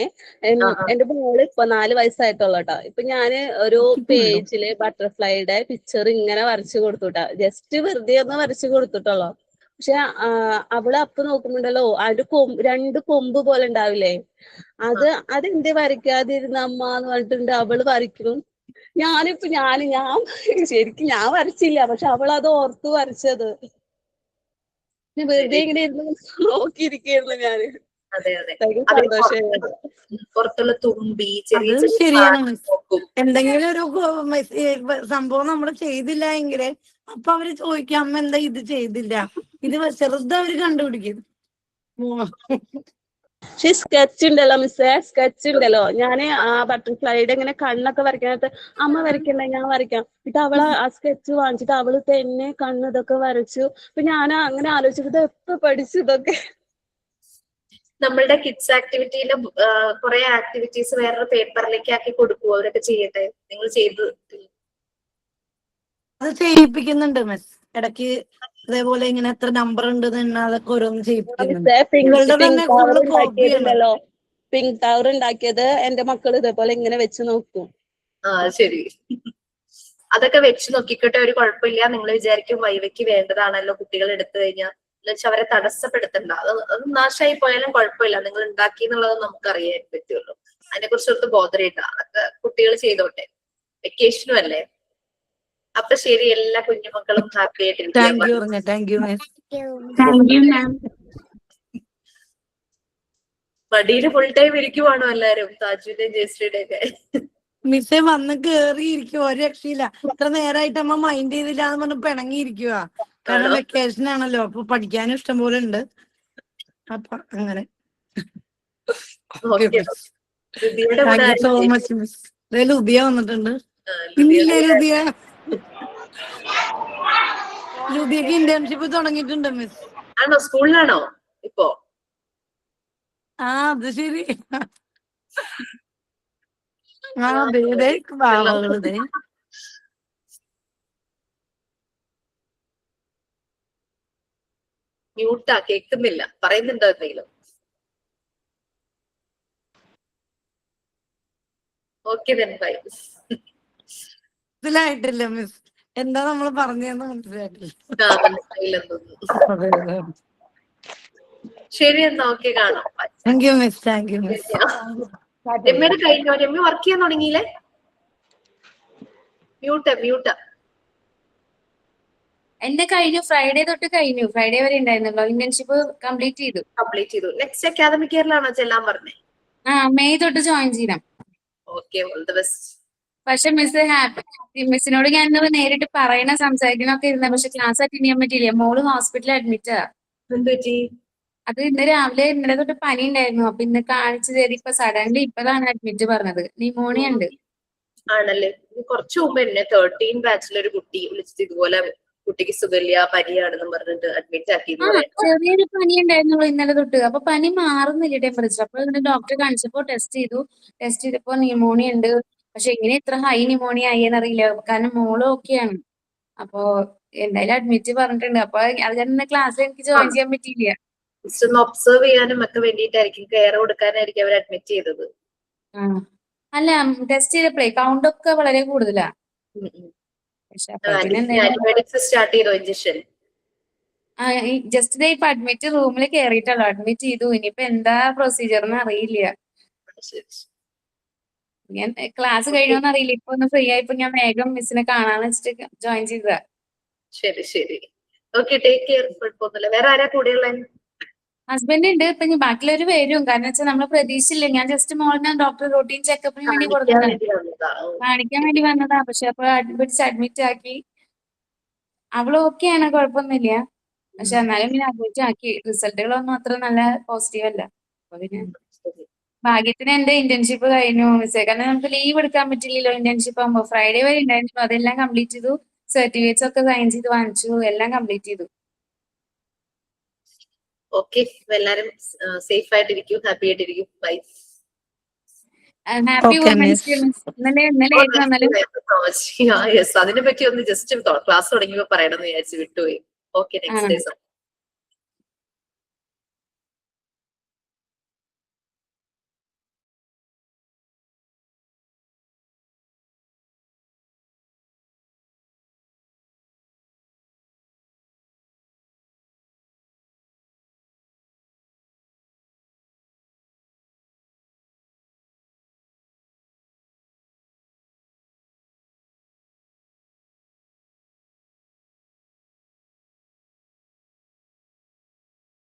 എന്റെ മോള് ഇപ്പൊ 4 വയസ്സായിട്ടുള്ളൂ കേട്ടോ. ഇപ്പൊ ഞാന് ഒരു പേജില് ബട്ടർഫ്ലൈയുടെ പിക്ചർ ഇങ്ങനെ വരച്ചു കൊടുത്തുട്ടാ, ജസ്റ്റ് വെറുതെ ഒന്ന് വരച്ചു കൊടുത്തിട്ടുള്ളൂ. പക്ഷെ അവള് അപ്പൊ നോക്കുന്നുണ്ടല്ലോ, അതിന്റെ 2 കൊമ്പ് പോലെ ഉണ്ടാവില്ലേ, അതെന്തേ വരയ്ക്കാതിരുന്ന അമ്മ എന്ന് പറഞ്ഞിട്ടുണ്ട്. അവള് വരയ്ക്കുന്നു. ഞാൻ ശരിക്കും ഞാൻ വരച്ചില്ല, പക്ഷെ അവൾ അത് ഓർത്ത് വരച്ചത്. വെറുതെ ഇങ്ങനെ ഇരുന്ന് നോക്കിയിരിക്കുന്നു ഞാന്. പുറത്തുള്ള തുമ്പി, ശരിയാണ്. എന്തെങ്കിലും ഒരു സംഭവം നമ്മൾ ചെയ്തില്ല എങ്കില് അപ്പൊ അവര് ചോദിക്കും, അമ്മ എന്താ ഇത് ചെയ്തില്ല, ഇത് ചെറുത് അവര് കണ്ടുപിടിക്കും. പക്ഷെ സ്കെച്ച് ഉണ്ടല്ലോ മിസ്സേ, സ്കെച്ച് ഉണ്ടല്ലോ. ഞാന് ആ ബട്ടർഫ്ലൈയുടെ ഇങ്ങനെ കണ്ണൊക്കെ വരയ്ക്കാനായിട്ട് അമ്മ വരയ്ക്കണ്ടേ ഞാൻ വരയ്ക്കാം. എന്നിട്ട് അവള് ആ സ്കെച്ച് വാങ്ങിച്ചിട്ട് അവള് തന്നെ കണ്ണ് ഇതൊക്കെ വരച്ചു. അപ്പൊ ഞാൻ അങ്ങനെ ആലോചിച്ചത് എപ്പോ പഠിച്ചു ഇതൊക്കെ. നമ്മളുടെ കിഡ്സ് ആക്ടിവിറ്റിയില് കുറെ ആക്ടിവിറ്റീസ് വേറൊരു പേപ്പറിലേക്ക് ആക്കി കൊടുക്കുവോ? അവരൊക്കെ ചെയ്യട്ടെ. നിങ്ങൾ ചെയ്ത് അത് ചെയ്യിപ്പിക്കുന്നുണ്ട് മിസ്. ഇടയ്ക്ക് അതേപോലെ ഇങ്ങനെ എത്ര നമ്പർ ഉണ്ട് അതൊക്കെ ഓരോന്ന് ചെയ്യിപ്പിക്കുന്നുണ്ട്. പിങ്ക് ടവർ ഉണ്ടാക്കിയത് എന്റെ മക്കൾ ഇതേപോലെ ഇങ്ങനെ വെച്ച് നോക്കും. ശരി, അതൊക്കെ വെച്ച് നോക്കിക്കോട്ടെ, ഒരു കുഴപ്പമില്ല. നിങ്ങൾ വിചാരിക്കും വൈവയ്ക്ക് വേണ്ടതാണല്ലോ കുട്ടികൾ എടുത്തു കഴിഞ്ഞാൽ എന്ന് വെച്ചാൽ അവരെ തടസ്സപ്പെടുത്തണ്ട. അത് നാശമായി പോയാലും കുഴപ്പമില്ല, നിങ്ങൾ ഉണ്ടാക്കി എന്നുള്ളത് നമുക്ക് അറിയാൻ പറ്റുമല്ലോ. അതിനെ കുറിച്ചൊരു ബോധർ ചെയ്യണ്ട, അതൊക്കെ കുട്ടികൾ ചെയ്തോട്ടെ, വെക്കേഷനും അല്ലേ. അപ്പൊ ശരി, എല്ലാ കുഞ്ഞുമക്കളും ഹാപ്പി ആയിട്ടിരിക്കും. മടിയില് ഫുൾ ടൈം ഇരിക്കുവാണോ എല്ലാരും, താജുവിന്റെ ജയശ്രീയുടെ ഒക്കെ? മിസ്സേ വന്ന് കേറിയിരിക്കും, ഒരു രക്ഷയില്ല. ഇത്ര നേരമായിട്ട് അമ്മ മൈൻഡ് ചെയ്തില്ല എന്ന് പറഞ്ഞ് പിണങ്ങിയിരിക്കുക. കാരണം വെക്കേഷൻ ആണല്ലോ, അപ്പൊ പഠിക്കാനും ഇഷ്ടം പോലെ ഉണ്ട്. അപ്പൊ അങ്ങനെ thank you so much miss. Lubiya വന്നിട്ടുണ്ട്. ഇന്നില്ലേ ലുബിയ? ലുബിയക്ക് ഇന്റേൺഷിപ്പ് തുടങ്ങിയിട്ടുണ്ട് മിസ്. ആണോ? സ്കൂളിലാണോ ഇപ്പോ? അത് ശരി. മ്യൂട്ടാ, കേൾക്കുന്നില്ല. പറയുന്നുണ്ടോ എന്തെങ്കിലും? Okay then bye. മനസ്സിലായിട്ടില്ല മിസ്, എന്താ നമ്മൾ പറഞ്ഞതെന്ന് മനസ്സിലായിട്ടില്ല. ശരി എന്നാ, ഓക്കെ, കാണാം. Thank you miss. Thank you miss. രമ്യയുടെ കഴിഞ്ഞോ? രമ്യ വർക്ക് ചെയ്യാൻ തുടങ്ങിയില്ലേ? മ്യൂട്ട്. എന്റെ കഴിഞ്ഞു, ഫ്രൈഡേ തൊട്ട് കഴിഞ്ഞു. ഫ്രൈഡേ വരെ ഉണ്ടായിരുന്നല്ലോ. ഇന്റേൺഷിപ്പ് കംപ്ലീറ്റ് ചെയ്തു. നെക്സ്റ്റ് അക്കാദമിക് ഇയറിലാണോ ചെല്ലാൻ പറഞ്ഞേ? മെയ് തൊട്ട് ജോയിൻ ചെയ്യണം. Okay, all the best. പക്ഷെ മിസ്സിനോട് ഞാൻ നേരിട്ട് സംസാരിക്കണൊക്കെ ഇരുന്ന, പക്ഷെ ക്ലാസ് അറ്റൻഡ് ചെയ്യാൻ പറ്റിയില്ല. മോള് ഹോസ്പിറ്റലിൽ അഡ്മിറ്റാ. അത് ഇന്നലെ തൊട്ട് പനി ഉണ്ടായിരുന്നു. അപ്പൊ ഇന്ന് കാണിച്ചു തരും. ഇപ്പൊ സഡൻലി ഇപ്പഴാണ് അഡ്മിറ്റ് പറഞ്ഞത്. ന്യൂമോണിയ ഉണ്ട്. ആണല്ലേ? കുറച്ചു മുമ്പ് എന്നെ 13 ബാച്ചിലൊരു കുട്ടി വിളിച്ചിട്ട് ഇതുപോലെ കുട്ടിക്ക് സുഖമില്ല, പനിയാണെന്ന് പറഞ്ഞിട്ട് അഡ്മിറ്റ് ആക്കി. ചെറിയൊരു പനി ഉണ്ടായിരുന്നുള്ളൂ ഇന്നലെ തൊട്ട്. അപ്പൊ പനി മാറുന്നില്ല ടെമ്പറേച്ചർ. അപ്പൊ ഡോക്ടറെ കാണിച്ചപ്പോ ടെസ്റ്റ് ചെയ്തപ്പോ ന്യൂമോണിയ ഉണ്ട്. പക്ഷെ എങ്ങനെ ഇത്ര ഹൈ ന്യൂമോണിയ ആയെന്നറിയില്ല. കാരണം മോള് ഓക്കെയാണ്. അപ്പൊ എന്തായാലും അഡ്മിറ്റ് പറഞ്ഞിട്ടുണ്ട്. അപ്പൊ അത് തന്നെ ക്ലാസ്സിൽ എനിക്ക് ജോയിൻ ചെയ്യാൻ പറ്റിയില്ല. ഒബ്സർവ് ചെയ്യാനും ഒക്കെ വേണ്ടിയിട്ടായിരിക്കും, കെയർ കൊടുക്കാനായിരിക്കും അവർ അഡ്മിറ്റ് ചെയ്തത്. അല്ല ടെസ്റ്റ് ചെയ്തപ്പോഴേ കൗണ്ട് ഒക്കെ വളരെ കൂടുതലാ. പക്ഷെ അപ്പോഴത്തേന് എന്തായാലും ആന്റിബയോട്ടിക്സ് സ്റ്റാർട്ട് ചെയ്തോ ഇഞ്ചക്ഷൻ? ജസ്റ്റ് ഇപ്പൊ അഡ്മിറ്റ് റൂമിൽ കയറിയിട്ടുള്ളൂ. അഡ്മിറ്റ് ചെയ്തു. ഇനിയിപ്പോ എന്താ പ്രൊസീജിയർ എന്ന് അറിയില്ല. ഞാൻ ക്ലാസ് കഴിയുമെന്ന് അറിയില്ല. ഇപ്പൊ ഒന്ന് ഫ്രീ ആയപ്പോ ഞാൻ വേഗം മിസ്സിനെ കാണാന്ന് വെച്ചിട്ട് ജോയിൻ ചെയ്തതാ. ശരി ശരി. Okay, take care. കുഴപ്പമൊന്നുമില്ല. വേറെ ആരാ കൂടെയുള്ള? ഹസ്ബൻഡ് ഉണ്ട്. ഇപ്പൊ ബാക്കിയുള്ളവര് വരും. കാരണം വെച്ചാൽ നമ്മള് പ്രതീക്ഷിച്ചില്ല. ഞാൻ ജസ്റ്റ് മോളിനെ ഡോക്ടർ റൂട്ടീൻ ചെക്കപ്പിന് വേണ്ടി കൊടുത്തതാണ്. കാണിക്കാൻ വേണ്ടി വന്നതാ. പക്ഷെ അപ്പൊ അഡ്മിറ്റ് ആക്കി. അവള് ഓക്കെയാണ്, കുഴപ്പമൊന്നുമില്ല. പക്ഷെ എന്നാലും പിന്നെ അഡ്മിറ്റ് ആക്കി. റിസൾട്ടുകളൊന്നും അത്ര നല്ല പോസിറ്റീവ് അല്ല. അപ്പൊ പിന്നെ ഭാഗ്യത്തിന് എന്റെ ഇന്റേൺഷിപ്പ് കഴിഞ്ഞു മിസ്സേ. കാരണം നമുക്ക് ലീവ് എടുക്കാൻ പറ്റില്ലല്ലോ ഇന്റേൺഷിപ്പ് ആകുമ്പോ. ഫ്രൈഡേ വരെ ഉണ്ടായിരുന്നു. അതെല്ലാം കംപ്ലീറ്റ് ചെയ്തു. സർട്ടിഫിക്കറ്റ്സ് ഒക്കെ സൈൻ ചെയ്ത് വാങ്ങിച്ചു. എല്ലാം കംപ്ലീറ്റ് ചെയ്തു. ഓക്കെ, എല്ലാരും സേഫ് ആയിട്ടിരിക്കും, ഹാപ്പി ആയിട്ടിരിക്കും. Bye. Happy women's day miss. Yes, അതിനെ പറ്റി ഒന്ന് ജസ്റ്റ് ക്ലാസ് തുടങ്ങിയപ്പോ പറയണമെന്ന് വിചാരിച്ചു, വിട്ടുപോയി. Okay, next day.